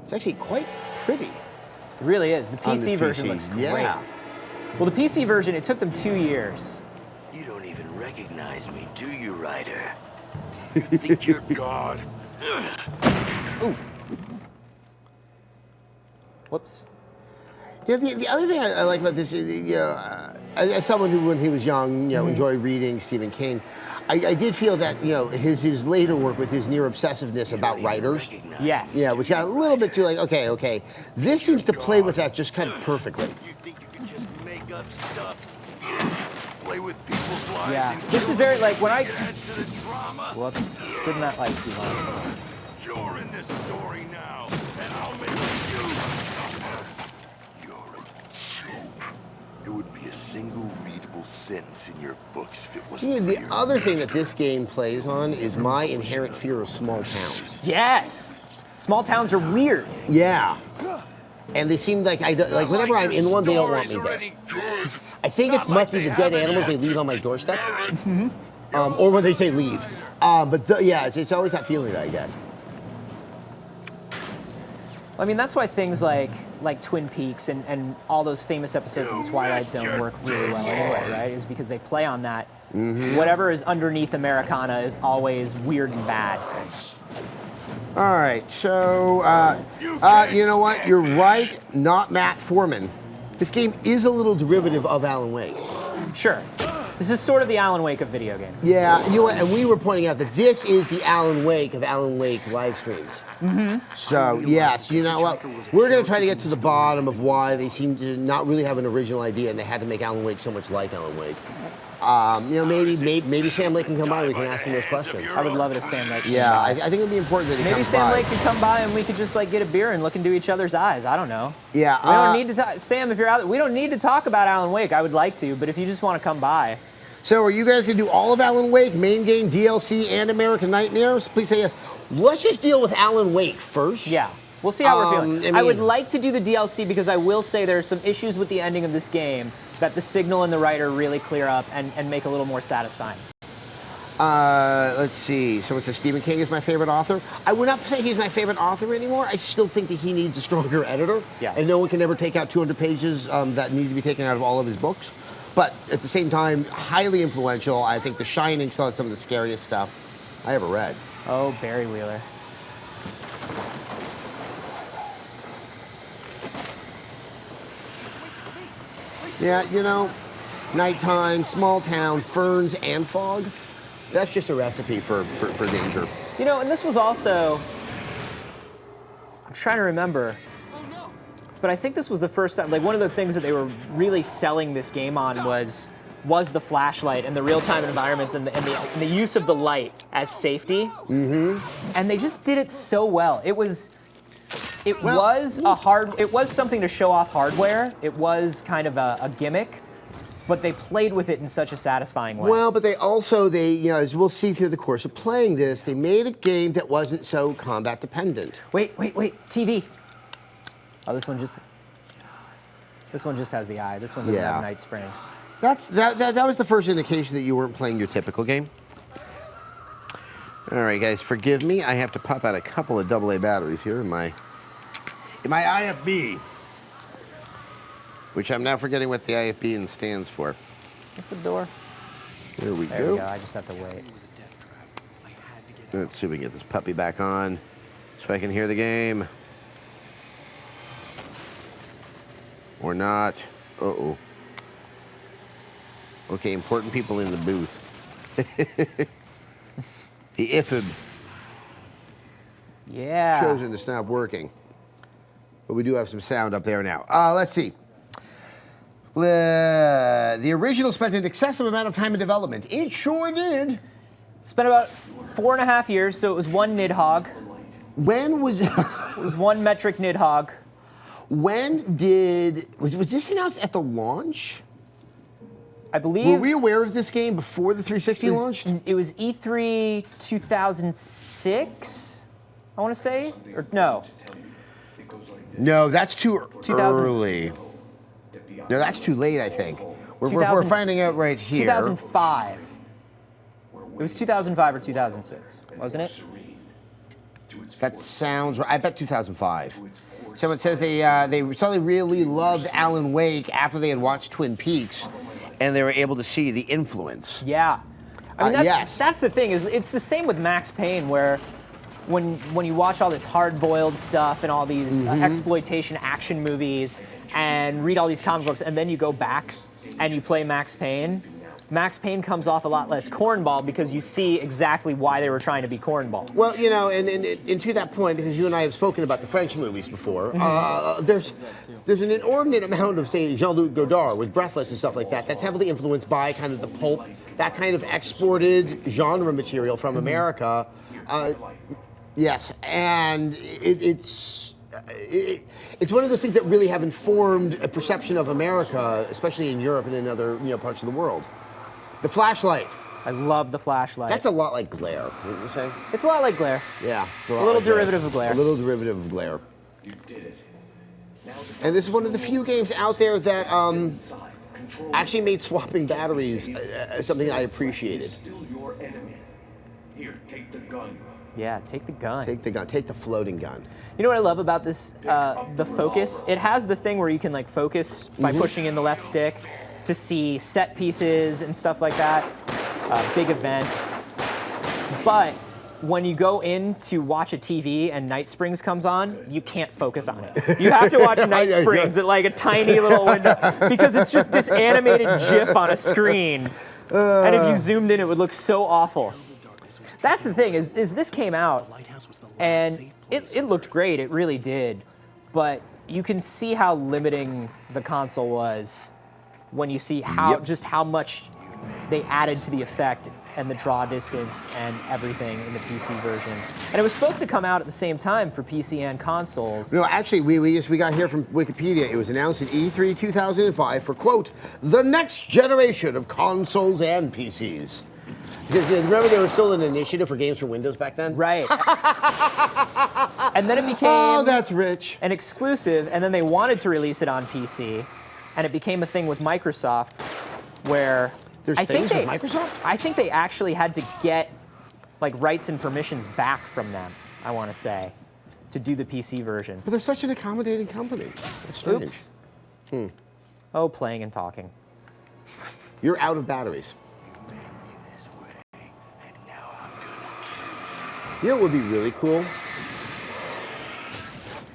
it's actually quite pretty. It really is. The On this PC version PC, looks great. yeah. Well, the PC version, it took them 2 years. You don't even recognize me, do you, Ryder? Think you're God? Ooh. Whoops. Yeah, the other thing I like about this is, you know, as someone who, when he was young, you know, enjoyed reading Stephen King, I did feel that, you know, his later work with his near obsessiveness about writers, Yes. yeah, which got a little bit too like, okay, this seems to play with that just kind of perfectly. You think you can just make up stuff? Play with people's lives Yeah. and This kill is very, them like, when I- it adds to the drama. Whoops. Stood in that light too long. You're in this story now, and I'll make you suffer. You're a joke. It would be a single readable sentence in your books if it wasn't You know, for the your other thing that this game plays on is my inherent fear of small towns. Yes. Small towns are weird. Yeah. And they seem like like whenever I'm in one, they don't want me there. I think it must be the dead animals they leave on my doorstep, or when they say leave. Yeah, it's always that feeling that I get. I mean, that's why things like Twin Peaks and all those famous episodes of The Twilight Zone work really well anyway, right? Is because they play on that. Whatever is underneath Americana is always weird and bad. All right, so you know what? You're right, not Matt Foreman. This game is a little derivative of Alan Wake. Sure. This is sort of the Alan Wake of video games. Yeah, you know what? And we were pointing out that this is the Alan Wake of Alan Wake live streams. So, yes, you know what? We're going to try to get to the bottom of why they seem to not really have an original idea and they had to make Alan Wake so much like Alan Wake. You know, maybe Sam Lake can come by and we can ask him those questions. I would love it if Sam Lake. Yeah, I think it would be important that he maybe comes Sam by. Lake could come by and we could just like get a beer and look into each other's eyes. I don't know. Yeah, we don't need to. Sam, if you're out, we don't need to talk about Alan Wake. I would like to, but if you just want to come by. So, are you guys gonna do all of Alan Wake, main game, DLC, and American Nightmares? Please say yes. Let's just deal with Alan Wake first. Yeah. We'll see how we're feeling. I would mean- like to do the DLC because I will say there are some issues with the ending of this game that the signal and the writer really clear up and make a little more satisfying. Let's see. Someone says Stephen King is my favorite author. I would not say he's my favorite author anymore. I still think that he needs a stronger editor. Yeah. And no one can ever take out 200 pages that need to be taken out of all of his books. But at the same time, highly influential. I think The Shining still has some of the scariest stuff I ever read. Oh, Barry Wheeler. Yeah, you know, nighttime, small town, ferns and fog. That's just a recipe for danger. You know, and this was also, I'm trying to remember, but I think this was the first time, like one of the things that they were really selling this game on was the flashlight and the real-time environments and the use of the light as safety. Mm-hmm. And they just did it so well. It was something to show off hardware. It was kind of a gimmick, but they played with it in such a satisfying way. Well, but they also, you know, as we'll see through the course of playing this, they made a game that wasn't so combat dependent. Wait, TV. Oh, this one just has the eye. This one doesn't have Night Springs. That was the first indication that you weren't playing your typical game. All right, guys, forgive me. I have to pop out a couple of AA batteries here in my IFB, which I'm now forgetting what the IFB stands for. What's the door? There we There go. we go. I just have to wait. Let's see if we can get this puppy back on so I can hear the game. Or not. Uh-oh. Okay, important people in the booth. The IFB Yeah. chosen to stop working. But we do have some sound up there now. Let's see. The original spent an excessive amount of time in development. It sure did. Spent about 4.5 years, so it was one Nidhogg. When was... It was one metric Nidhogg. When did... Was this announced at the launch? I believe... Were we aware of this game before the 360 launched? It was E3 2006, I want to say? Or no. No, that's too 2000. early. No, that's too late, I think. We're 2000 finding out right here. 2005. It was 2005 or 2006, wasn't it? That sounds right. I bet 2005. Someone says they suddenly really loved Alan Wake after they had watched Twin Peaks, and they were able to see the influence. Yeah. I mean, Yes. that's the thing, is it's the same with Max Payne, where when you watch all this hard-boiled stuff and all these exploitation action movies and read all these comic books, and then you go back and you play Max Payne comes off a lot less cornball because you see exactly why they were trying to be cornball. Well, you know, and to that point, because you and I have spoken about the French movies before, there's an inordinate amount of, say, Jean-Luc Godard with Breathless and stuff like that. That's heavily influenced by kind of the pulp, that kind of exported genre material from America. Yes, and it's one of those things that really have informed a perception of America, especially in Europe and in other parts of the world. The flashlight. I love the flashlight. That's a lot like glare, wouldn't you say? It's a lot like glare. Yeah. It's A little derivative of glare. A little derivative of glare. You did it. And this is one of the few games out there that actually made swapping batteries something I appreciated. Here, take the gun. Yeah, take the gun. Take the gun. Take the floating gun. You know what I love about this? The focus. It has the thing where you can like focus by pushing in the left stick to see set pieces and stuff like that, big events. But when you go in to watch a TV and Night Springs comes on, you can't focus on it. You have to watch Night Springs at like a tiny little window because it's just this animated GIF on a screen. And if you zoomed in, it would look so awful. That's the thing, is this came out, and it looked great, it really did. But you can see how limiting the console was when you see how just how much they added to the effect and the draw distance and everything in the PC version. And it was supposed to come out at the same time for PC and consoles. No, actually, we got here from Wikipedia. It was announced at E3 2005 for, quote, the next generation of consoles and PCs. Because remember, there was still an initiative for games for Windows back then? Right. And then it became Oh, that's rich. an exclusive, and then they wanted to release it on PC, and it became a thing with Microsoft where There's things with Microsoft? I think they actually had to get like rights and permissions back from them, I want to say, to do the PC version. But they're such an accommodating company. That's strange. Oops. Oh, playing and talking. You're out of batteries. You know what would be really cool?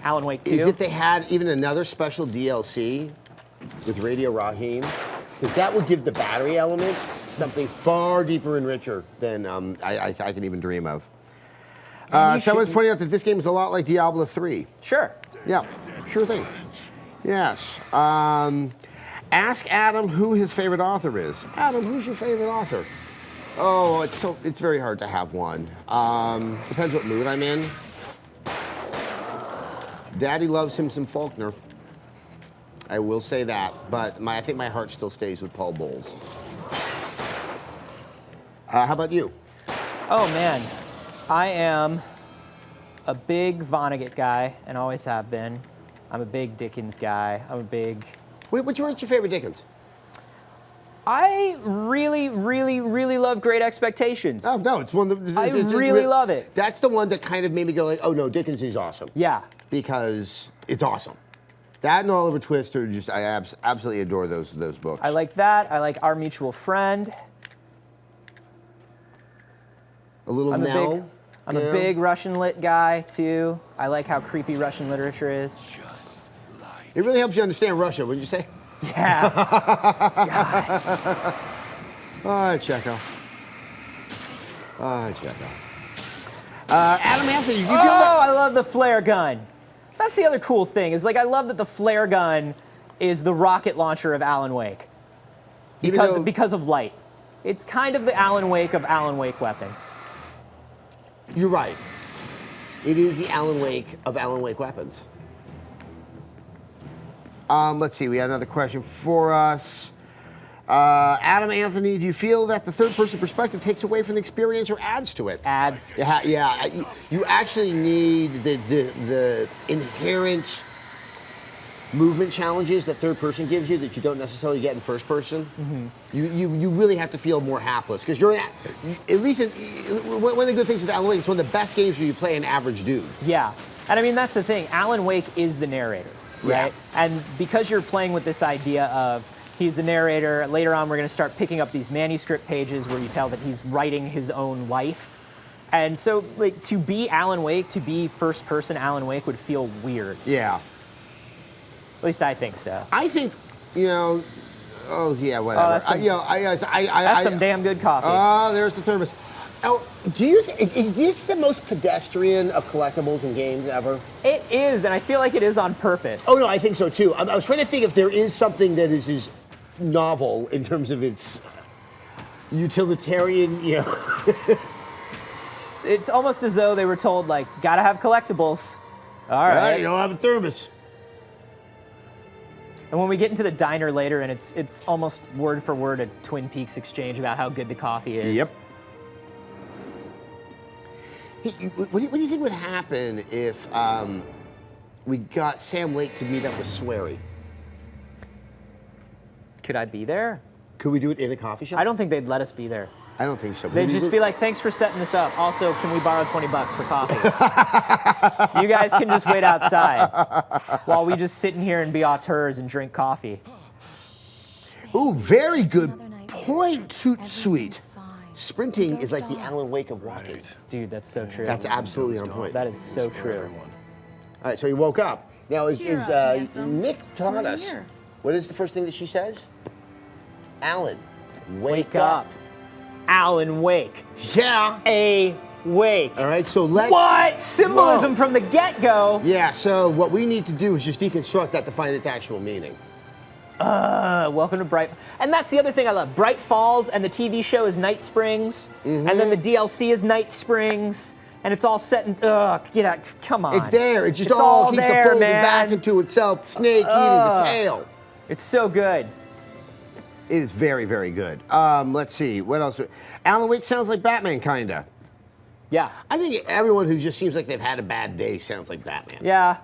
Alan Wake 2. Is if they had even another special DLC with Radio Raheem, because that would give the battery element something far deeper and richer than I can even dream of. Someone's pointing out that this game is a lot like Diablo 3. Sure. Yeah, sure thing. Yes. Ask Adam who his favorite author is. Adam, who's your favorite author? Oh, it's very hard to have one. Depends what mood I'm in. Daddy loves him some Faulkner. I will say that, but I think my heart still stays with Paul Bowles. How about you? Oh man, I am a big Vonnegut guy and always have been. I'm a big Dickens guy. Wait, what's your favorite Dickens? I really, really, really love Great Expectations. Oh no, it's one that I really love it. That's the one that kind of made me go like, oh no, Dickens is awesome. Yeah. Because it's awesome. That and Oliver Twist are just, I absolutely adore those books. I like that. I like Our Mutual Friend. A little Nell. I'm a big Russian lit guy too. I like how creepy Russian literature is. It really helps you understand Russia, wouldn't you say? Yeah. God. All right, Checo. All right, Checo. Adam Anthony, you feel I love the flare gun. That's the other cool thing, is like I love that the flare gun is the rocket launcher of Alan Wake. Because of light. It's kind of the Alan Wake of Alan Wake weapons. You're right. It is the Alan Wake of Alan Wake weapons. Let's see, we had another question for us. Adam Anthony, do you feel that the third-person perspective takes away from the experience or adds to it? Adds. Yeah. You actually need the inherent movement challenges that third person gives you that you don't necessarily get in first person. Mm-hmm. You really have to feel more hapless because you're at least one of the good things with Alan Wake, it's one of the best games where you play an average dude. Yeah, and I mean that's the thing. Alan Wake is the narrator, right? Yeah. And because you're playing with this idea of he's the narrator, later on we're going to start picking up these manuscript pages where you tell that he's writing his own life. And so, like, to be Alan Wake, to be first-person Alan Wake would feel weird. Yeah. At least I think so. I think, whatever. That's some damn good coffee. Oh, there's the thermos. Oh, is this the most pedestrian of collectibles in games ever? It is, and I feel like it is on purpose. Oh no, I think so too. I was trying to think if there is something that is novel in terms of its utilitarian, It's almost as though they were told, like, gotta have collectibles. All right. You don't have a thermos. And when we get into the diner later, and it's almost word for word a Twin Peaks exchange about how good the coffee is. Yep. Hey, what do you think would happen if we got Sam Lake to meet up with Swery? Could I be there? Could we do it in a coffee shop? I don't think they'd let us be there. I don't think so. They'd just be like, thanks for setting this up. Also, can we borrow $20 for coffee? You guys can just wait outside while we just sit in here and be auteurs and drink coffee. Ooh, very good point, Toot Sweet. Sprinting is like the Alan Wake of walking. Dude, that's so true. That's absolutely on point. That is so true. All right, so he woke up. Now, is Nick taught us? What is the first thing that she says? Alan, Wake up. Alan Wake. Yeah. Wake. All right, so let's... What? Symbolism Whoa. from the get-go. Yeah, so what we need to do is just deconstruct that to find its actual meaning. Welcome to Bright. And that's the other thing I love. Bright Falls and the TV show is Night Springs. And then the DLC is Night Springs. And it's all set in, get out, come on. It's there, it just It's all keeps there, folding man. back into itself, snake eating the tail. It's so good. It is very, very good. Let's see, what else? Alan Wake sounds like Batman, kinda. Yeah. I think everyone who just seems like they've had a bad day sounds like Batman. Yeah.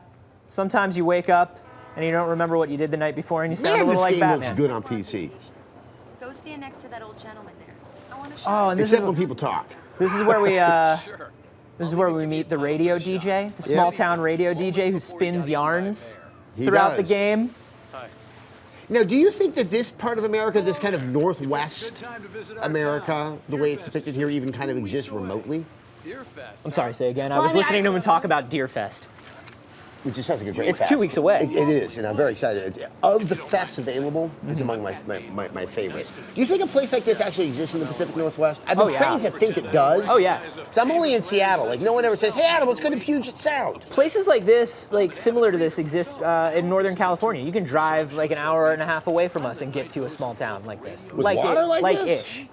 Sometimes you wake up and you don't remember what you did the night before and you sound a little like this game Batman. looks good on PC. Go stand next to that old gentleman there. I want to show Oh, and Except when people talk. this is where we this is where we meet the radio DJ, the small town radio DJ who spins yarns throughout the game. Now, do you think that this part of America, this kind of Northwest America, the way it's depicted here, even kind of exists remotely? I'm sorry, say again. I was listening to him talk about Deerfest. Which just sounds like a great It's fest. 2 weeks away. It is, and I'm very excited. Of the fests available, it's among my favorites. Do you think a place like this actually exists in the Pacific Northwest? I've been trained to think it does. Oh, yes. So I'm only in Seattle. Like, no one ever says, hey, Adam, let's go to Puget Sound. Places like this, like similar to this, exist in Northern California. You can drive like an hour and a half away from us and get to a small town like this. With water like this? ish.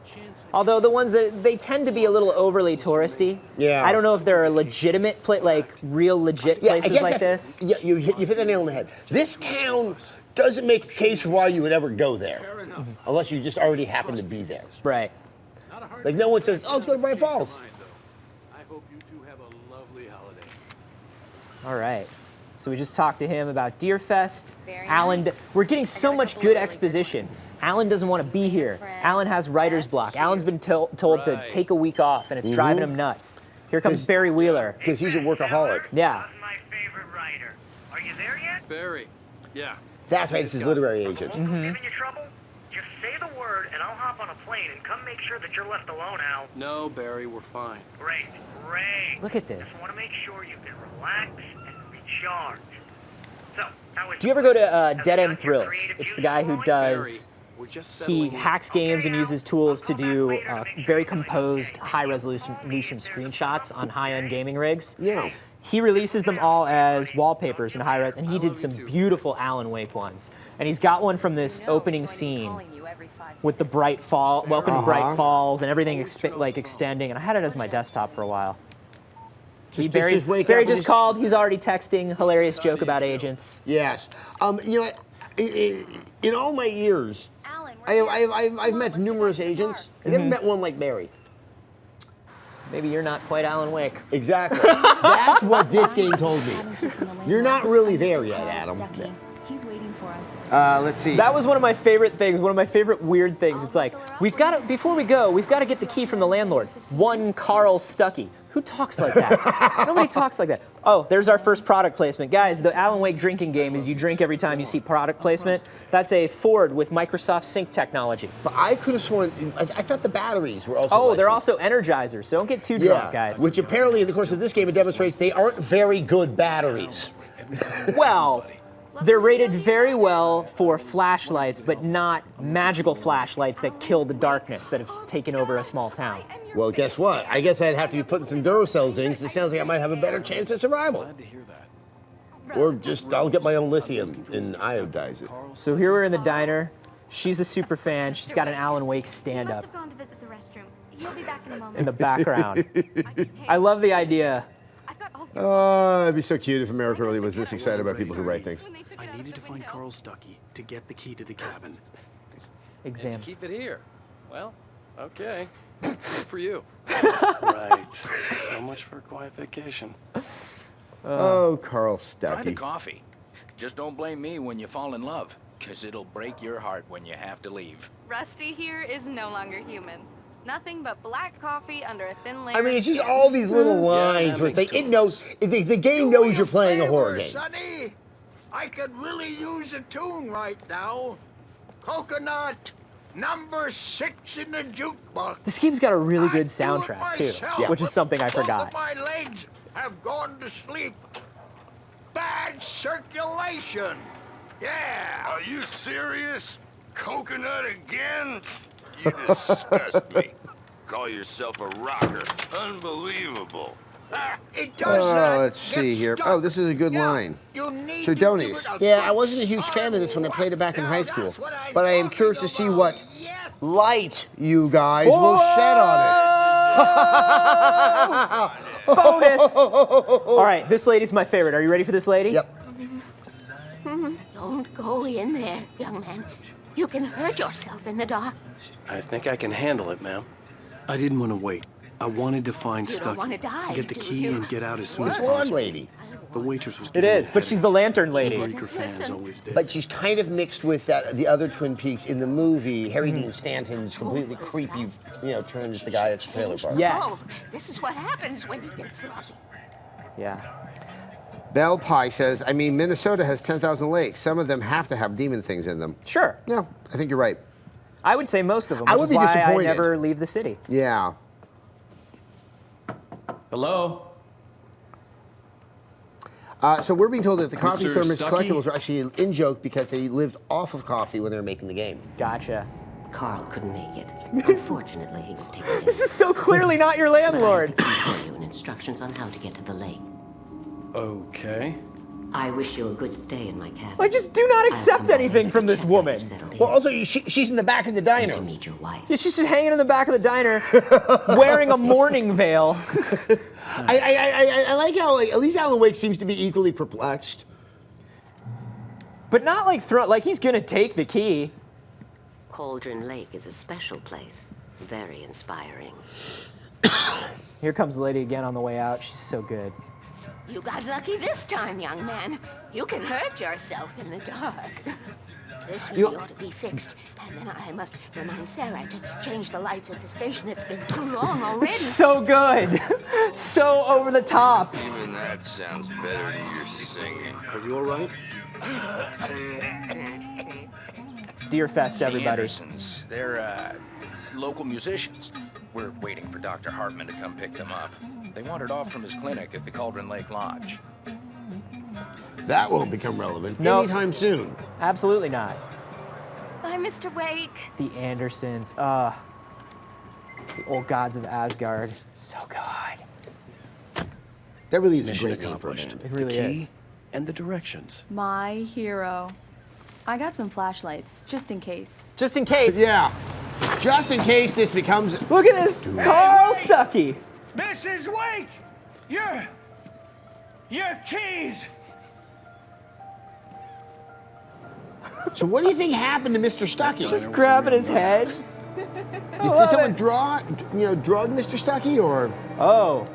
Although the ones that they tend to be a little overly touristy. Yeah. I don't know if there are legitimate, real legit places like this. Yeah, you hit the nail on the head. This town doesn't make a case for why you would ever go there, unless you just already happen to be there. Right. Like no one says, oh, let's go to Bright Falls. I hope you two have a lovely holiday. All right. So we just talked to him about Deerfest. Very Alan, nice. we're getting so much good exposition. Alan doesn't want to be here. Alan has writer's block. Alan's been told to take a week off, and it's driving him nuts. Here comes Barry Wheeler. Because he's a workaholic. Yeah. My favorite writer. Are you there yet? Barry. Yeah. That's right, it's his literary agent. Mm-hmm. Giving you trouble? Just say the word and I'll hop on a plane and come make sure that you're left alone, Al. No, Barry, we're fine. Great, great. Look at this. Just want to make sure you can relax and recharge. So, how is Do you ever go to Have Dead you End got your Thrills? creative It's the juices guy who flowing? Barry, does. we're just He settling in. hacks games and uses tools to do very composed, Okay. high-resolution screenshots on high-end gaming rigs. Yeah. He releases them all as wallpapers in high res, and he did some beautiful Alan Wake ones. And he's got one from this opening scene with the bright fall, welcome to Bright Falls, and everything extending. And I had it as my desktop for a while. Barry just called. He's already texting. Hilarious joke about agents. Yes. You know what? In all my years, I've met numerous agents. I've never met one like Barry. Maybe you're not quite Alan Wake. Exactly. That's what this game told me. You're not really there yet, Adam. He's waiting for us. Let's see. That was one of my favorite things, one of my favorite weird things. It's like, before we go, we've got to get the key from the landlord. One Carl Stuckey. Who talks like that? Nobody talks like that. Oh, there's our first product placement. Guys, the Alan Wake drinking game is you drink every time you see product placement. That's a Ford with Microsoft Sync technology. But I could have sworn, I thought the batteries were also Oh, they're licensed. also energizers, so don't get too drunk, guys. Which apparently in the course of this game it demonstrates they aren't very good batteries. Well, they're rated very well for flashlights, but not magical flashlights that kill the darkness that have taken over a small town. Well, guess what? I guess I'd have to be putting some Duracells in because it sounds like I might have a better chance of survival. Glad to hear that. Or just, I'll get my own lithium and iodize it. So here we're in the diner. She's a super fan. She's got an Alan Wake He must stand-up have gone to visit the restroom. He'll be back in a moment. in the background. I love the idea. I've got all Oh, it'd be so cute if America really was this excited about people who write things. I needed to find Carl Stuckey to get the key to the cabin. Exam. Keep it here. Well, okay. Good for you. Right. So much for a quiet vacation. Oh, Carl Try the Stuckey. coffee. Just don't blame me when you fall in love, because it'll break your heart when you have to leave. Rusty here is no longer human. Nothing but black coffee under a thin layer. I mean, it's just all these little lines where it's like, it knows, the game knows you're playing a horror game. Sonny, I could really use a tune right now. Coconut, number 6 in the jukebox. This game's got a really good I'd do it soundtrack, too, myself, which is something I but forgot. both of my legs have gone to sleep. Bad circulation. Yeah. Are you serious? Coconut again? You disgust me. Call yourself a rocker. Unbelievable. It does let's see here. Oh, this is a good line. So, Donies. Yeah, I wasn't a huge fan of this when I played it back in high school, but I am curious to see what light you guys will shed on it. Bonus! All right, this lady's my favorite. Are you ready for this lady? Yep. Don't go in there, young man. You can hurt yourself in the dark. I think I can handle it, ma'am. I didn't want to wait. I wanted to find You don't Stucky, wanna die, to get the do key you? and get out as soon as This blonde possible. lady. The waitress was It giving me is, but a she's the lantern lady. Breaker fans always did. But she's kind of mixed with the other Twin Peaks in the movie. Harry Dean Stanton's completely creepy, turned as the guy at the trailer park. Yes. Oh, this is what happens when you get sloppy. Yeah. Bell Pie says, I mean, Minnesota has 10,000 lakes. Some of them have to have demon things in them. Sure. Yeah, I think you're right. I would say most of them, I which would is be why disappointed. I never leave the city. Yeah. Hello? So we're being told that the coffee Mr. thermos Stucky? collectibles are actually an in-joke because they lived off of coffee when they were making the game. Gotcha. Carl couldn't make it. Unfortunately, he was taken This is so clearly not your landlord. I have you and instructions on how to get to the lake. Okay. I wish you a good stay in my cabin. I just do not accept I'll come anything by from and this check woman. you've settled in. Well, also, she's in the back of the to diner. meet your wife. Yeah, she's just hanging in the back of the diner, wearing a mourning veil. I like how at least Alan Wake seems to be equally perplexed. But not like he's gonna take the key. Cauldron Lake is a special place. Very inspiring. Here comes the lady again on the way out. She's so good. You got lucky this time, young man. You can hurt yourself in the dark. This really ought to be fixed. And then I must remind Sarah to change the lights at the station. It's been too long already. So good. So over the top. Even that sounds better than your singing. Are you all right? Deerfest, The everybody. Andersons, they're local musicians. We're waiting for Dr. Hartman to come pick them up. They wandered off from his clinic at the Cauldron Lake Lodge. That won't become relevant Nope. anytime soon. Absolutely not. Bye, Mr. Wake. The Andersons. The old gods of Asgard. So good. That really is Mission a great name for a accomplished. band. It really the key is. and the directions. My hero. I got some flashlights, just in case. Just in case. Yeah. Just in case this becomes... Look at this. Carl Stucky. Mrs. Wake! Your keys! So what do you think happened to Mr. Stucky? Just grabbing his head. Did someone drug Mr. Stucky, or? Oh.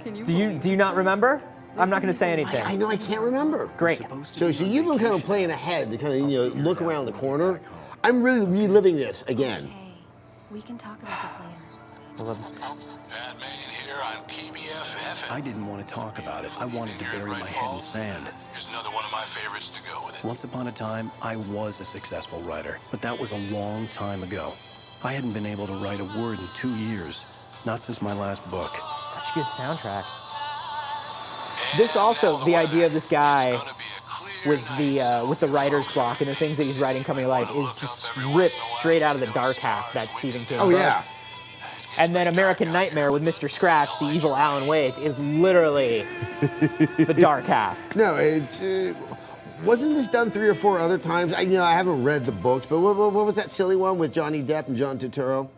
Can you Do you not remember? I'm not going to say anything. I know I can't remember. Great. So you've been kind of playing ahead to kind of look around the corner. I'm really reliving this again. Okay. We can talk about this later. I love this. I didn't want to talk about it. I wanted to bury my head in sand. Here's another one of my favorites to go with it. Once upon a time, I was a successful writer, but that was a long time ago. I hadn't been able to write a word in 2 years, not since my last book. Such a good soundtrack. This also, the idea of this guy with the writer's block and the things that he's writing coming to life is just ripped straight out of the dark half, that Stephen King book. Yeah. And then American Nightmare with Mr. Scratch, the evil Alan Wake, is literally the dark half. No, it's... wasn't this done 3 or 4 other times? I haven't read the books, but what was that silly one with Johnny Depp and John Turturro?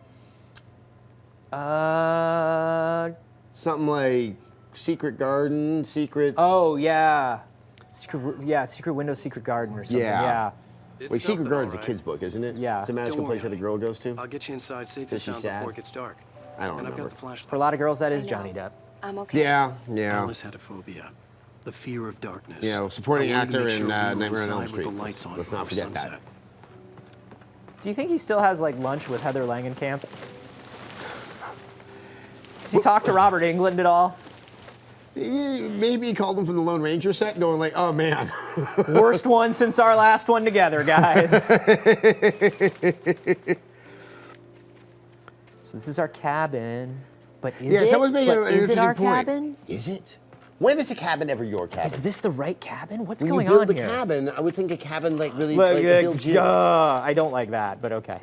Something like Secret Garden, Secret... Oh, yeah. Secret Window, Secret Garden or something. Yeah. Wait, Secret Garden's a kid's book, isn't it? Yeah. It's a magical place that a girl goes to. I'll get you inside safe and Fishy sound sad. before it gets dark. I don't And I've remember. got the flashlight. For a lot of girls, that is Johnny Depp. I'm okay. Yeah. Alice had a phobia. The fear of darkness. Yeah, supporting I wanted to actor make in sure we were Nightmare on Elm inside with Street. the lights on Let's not before forget that. sunset. Do you think he still has lunch with Heather Langenkamp? Does he talk to Robert Englund at all? Maybe he called him from the Lone Ranger set, going like, "Oh man, worst one since our last one together, guys." So this is our cabin, but is it? Someone's making an Is it our interesting point. cabin? Is it? When is a cabin ever your cabin? Is this the right cabin? What's when going you build on the here? cabin, I would think a cabin like really Look, builds you. I don't like that, but okay.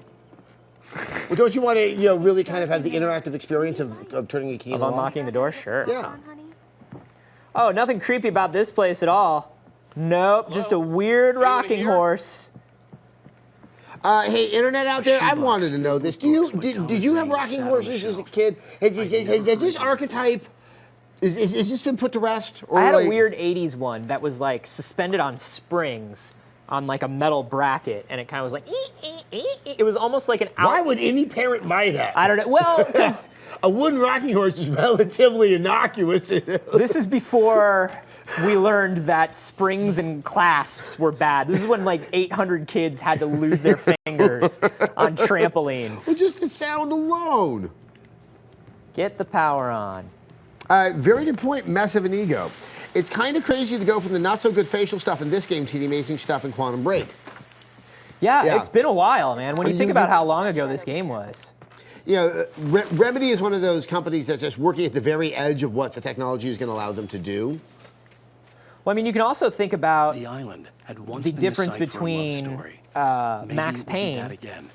Well, don't you want to, really kind of have the interactive experience of turning a key Of unlocking the door? Sure. Yeah. Oh, nothing creepy about this place at all. Nope, just a weird rocking horse. Hey, internet out there, I wanted to know this. Did you have rocking horses as a kid? Has this archetype, is this been put to rest? Or I had a weird 80s one that was like suspended on springs on like a metal bracket, and it kind of was like, it was almost like an Why would any parent buy that? I don't know. Well, because a wooden rocking horse is relatively innocuous. This is before we learned that springs and clasps were bad. This is when like 800 kids had to lose their fingers on trampolines. Well, just the sound alone. Get the power on. Very good point, Mess of an Ego. It's kind of crazy to go from the not-so-good facial stuff in this game to the amazing stuff in Quantum Break. Yeah, it's been a while, man. When you think about how long ago this game was. Remedy is one of those companies that's just working at the very edge of what the technology is going to allow them to do. Well, I mean, you can also think about the island had once the been difference the site for a love between story. Max Maybe it will be Payne that again.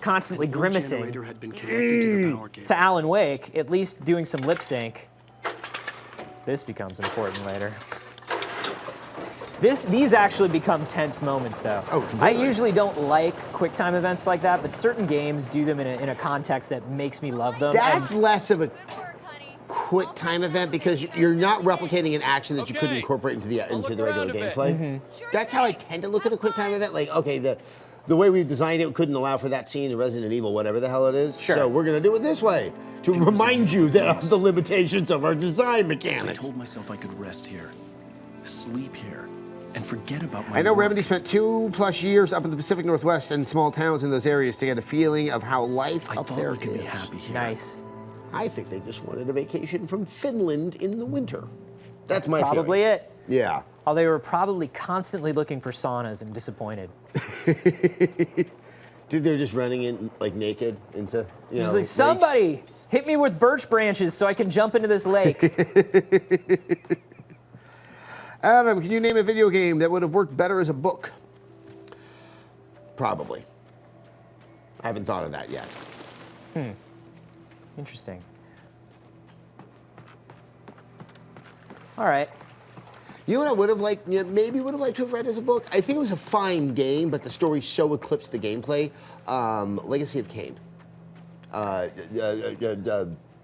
constantly An old grimacing generator had been connected to the power cable. to Alan Wake, at least doing some lip sync. This becomes important later. These actually become tense moments, though. Oh, I usually don't like QuickTime events like that, but certain games do them in a context that makes me love them. That's less of a quick time event because you're not replicating an action that you couldn't incorporate into the regular gameplay. Mm-hmm. That's how I tend to look at a quick time event. Like, okay, the way we've designed it couldn't allow for that scene in Resident Evil, whatever the hell it is. Sure. So we're going to do it this way to remind you that of the limitations of our design I mechanics. told myself I could rest here, sleep here, and forget about my I know work. Remedy spent 2+ years up in the Pacific Northwest and small towns in those areas to get a feeling of how life up there could be is. happy here. Nice. I think they just wanted a vacation from Finland in the winter. That's my Probably feeling. it. Yeah. Oh, they were probably constantly looking for saunas and disappointed. Dude, they're just running in like naked into, Just like, somebody hit me with birch branches so I can jump into this lake. Adam, can you name a video game that would have worked better as a book? Probably. I haven't thought of that yet. Interesting. All right. You know what I would have liked, maybe would have liked to have read as a book? I think it was a fine game, but the story so eclipsed the gameplay. Legacy of Kain.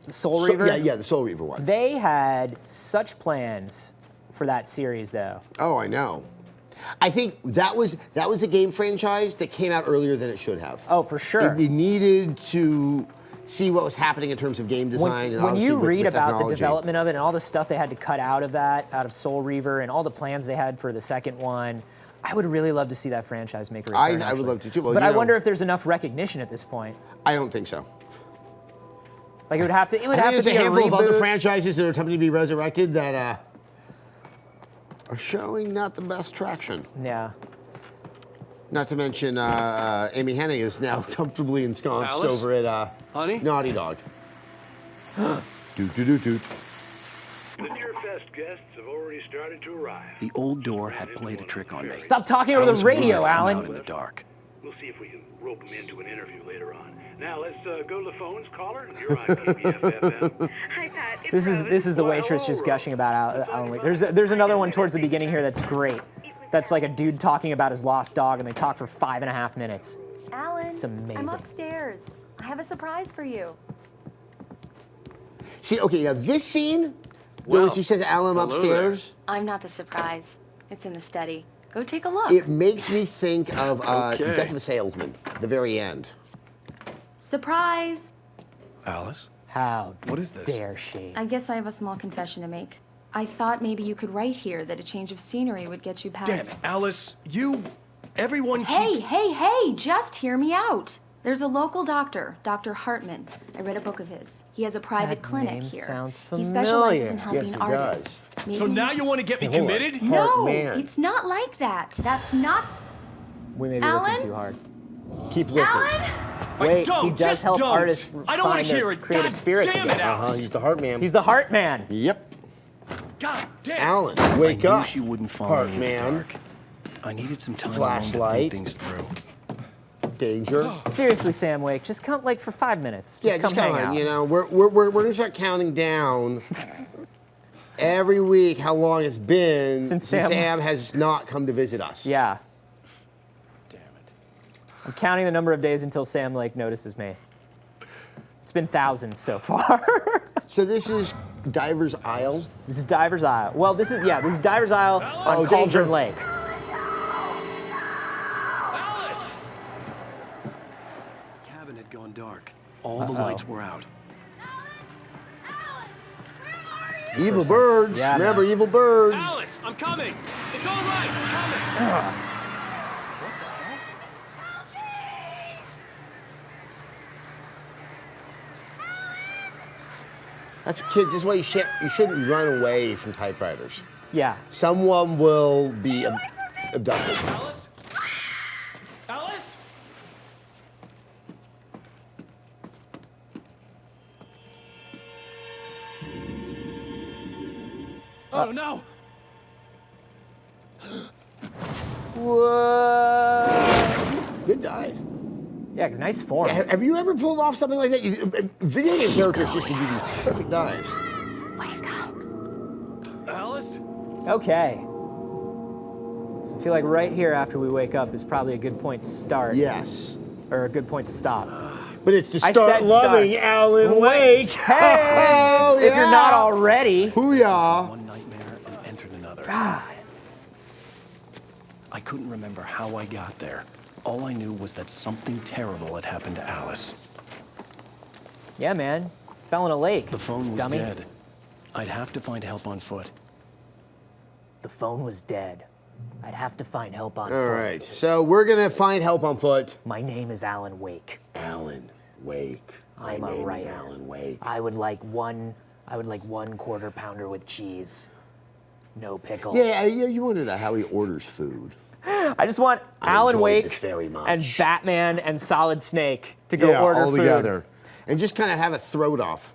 Soul Reaver? Yeah, the Soul Reaver one. They had such plans for that series, though. Oh, I know. I think that was a game franchise that came out earlier than it should have. Oh, for sure. It needed to see what was happening in terms of game design. When you read about the technology. development of it and all the stuff they had to cut out of Soul Reaver, and all the plans they had for the second one, I would really love to see that franchise make a return. I would love to too. Well, but I wonder if there's enough recognition at this point. I don't think so. Like it would have to. It would I have think to there's be a handful of other reboot. franchises that are attempting to be resurrected that are showing not the best traction. Yeah. Not to mention, Amy Hennig is now comfortably ensconced Alice? over at Honey? Naughty Dog. Doot, doot, doot, doot. The Deerfest guests have already started to arrive. The old door had played a trick on me. Stop talking over Alice the radio, would have come Alan. out in the dark. We'll see if we can rope them into an interview later on. Now let's go to the phones, caller. You're on PBFFM. Hi, Pat. It's This is the waitress just gushing about Alan Wake. There's another one towards the beginning here that's great. That's like a dude talking about his lost dog, and they talk for 5.5 minutes. Alan, It's amazing. I'm upstairs. I have a surprise for you. See, okay, now this scene, Well, when she says Alan hello upstairs, I'm not the surprise. It's in the study. Go take a look. it makes me think of Okay. Death of a Salesman, the very end. Surprise! Alice? How What is this? dare she? I guess I have a small confession to make. I thought maybe you could write here that a change of scenery would get you Damn past. it, Alice, everyone Hey, keeps... hey, just hear me out. There's a local doctor, Dr. Hartman. I read a book of his. He has a private That clinic name here. sounds He specializes in familiar. helping Yes, he does. artists. So Maybe- now you want to get me Hold on. committed? No, Hartman. it's not like that. That's not. We may be Alan? looking too hard. Keep looking. Alan? Wait, don't, he does just help don't. artists I don't wanna find their hear it. creative God spirits damn it, again. Al. He's the Heart Man. He's the Heart Man. Yep. God damn. Alan, wake I up. knew she wouldn't follow me in the Heartman. dark. I needed some time alone to Flashlight. think things through. danger. Seriously, Sam Wake, just come like for 5 minutes. Just come come hang on. out. You know, we're gonna start counting down every week how long it's been since Sam has not come to visit us. Yeah. Damn it. I'm counting the number of days until Sam Lake notices me. It's been thousands so far. So this is Diver's Isle? This is Diver's Isle. Well, this is Diver's Isle on Cauldron Lake. Alice! The cabin had gone dark. All the lights were out. Evil birds. Yeah, remember, man. evil birds. Alice, I'm coming. It's all right. I'm coming. That's kids. This is why you shouldn't run away from typewriters. Yeah. Someone will be abducted. Alice? Alice? Oh no! Whoa. Good dive. Yeah, nice form. Yeah, have you ever pulled off something like that? Video game characters just can do these perfect dives. Wake up. Alice? Okay. So I feel like right here after we wake up is probably a good point to start. Yes. Or a good point to stop. But it's to start loving Alan Wake. Hey! Oh, if you're not already. Hoo-yah. One nightmare and entered another. God. I couldn't remember how I got there. All I knew was that something terrible had happened to Alice. Yeah, man. Fell in a lake. The phone was dummy. dead. I'd have to find help on foot. The phone was dead. I'd have to find help on foot. All right, so we're gonna find help on foot. My name is Alan Wake. Alan Wake. I'm My a name is writer. Alan Wake. I would like one quarter pounder with cheese. No pickles. Yeah, you want to know how he orders food. I just want I Alan enjoy Wake this very much. and Batman and Solid Snake to go order all food. together, and just kind of have a throat off.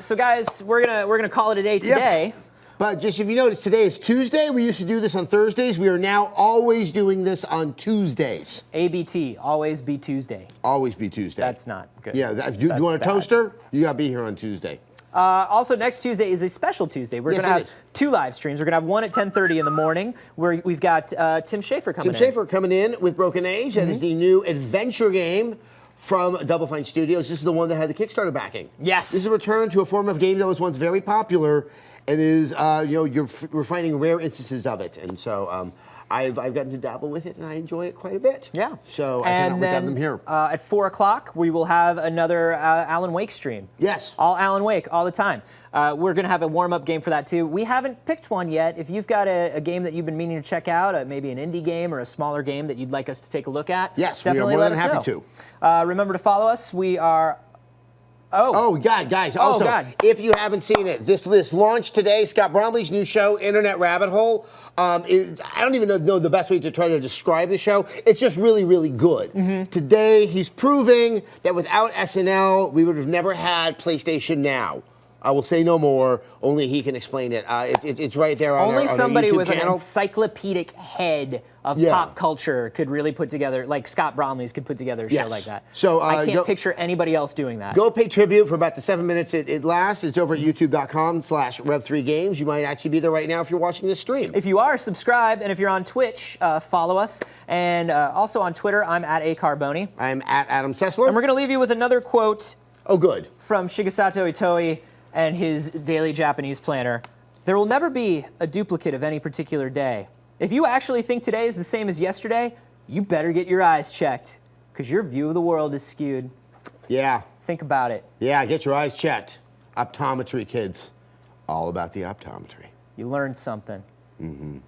So guys, we're gonna call it a day today. Yep. But just if you notice, today is Tuesday. We used to do this on Thursdays. We are now always doing this on Tuesdays. ABT, always be Tuesday. Always be Tuesday. That's not good. Yeah, do you want a bad. toaster? You gotta be here on Tuesday. Also, next Tuesday is a special Tuesday. We're Yes, going to it have is. 2 live streams. We're going to have one at 10:30 in the morning, where we've got Tim Schafer coming in. Tim Schafer coming in with Broken Age. That is the new adventure game from Double Fine Studios. This is the one that had the Kickstarter backing. Yes. This is a return to a form of game that was once very popular. It is, we're finding rare instances of it. And so I've gotten to dabble with it, and I enjoy it quite a bit. Yeah. So I cannot wait to have them here. At 4 o'clock, we will have another Alan Wake stream. Yes. All Alan Wake, all the time. We're going to have a warm-up game for that, too. We haven't picked one yet. If you've got a game that you've been meaning to check out, maybe an indie game or a smaller game that you'd like us to take a look at, Yes, definitely we are more let than us happy know. Remember to follow us. We are... Oh, God, guys. Also, God. if you haven't seen it, this launched today. Scott Bromley's new show, Internet Rabbit Hole. I don't even know the best way to try to describe the show. It's just really, really good. Today, he's proving that without SNL, we would have never had PlayStation Now. I will say no more. Only he can explain it. It's right there on Only our somebody YouTube with channel. an encyclopedic head of pop culture could really put together, like Scott Bromley's could put together a show like that. So I can't picture anybody else doing that. Go pay tribute for about the 7 minutes it lasts. It's over at youtube.com/rev3games. You might actually be there right now if you're watching this stream. If you are, subscribe, and if you're on Twitch, follow us. And also on Twitter, I'm at @acarboni. I'm at Adam Sessler. And we're going to leave you with another quote. Oh, good. From Shigesato Itoi and his daily Japanese planner. There will never be a duplicate of any particular day. If you actually think today is the same as yesterday, you better get your eyes checked, because your view of the world is skewed. Yeah. Think about it. Yeah, get your eyes checked. Optometry, kids. All about the optometry. You learned something. Mm-hmm.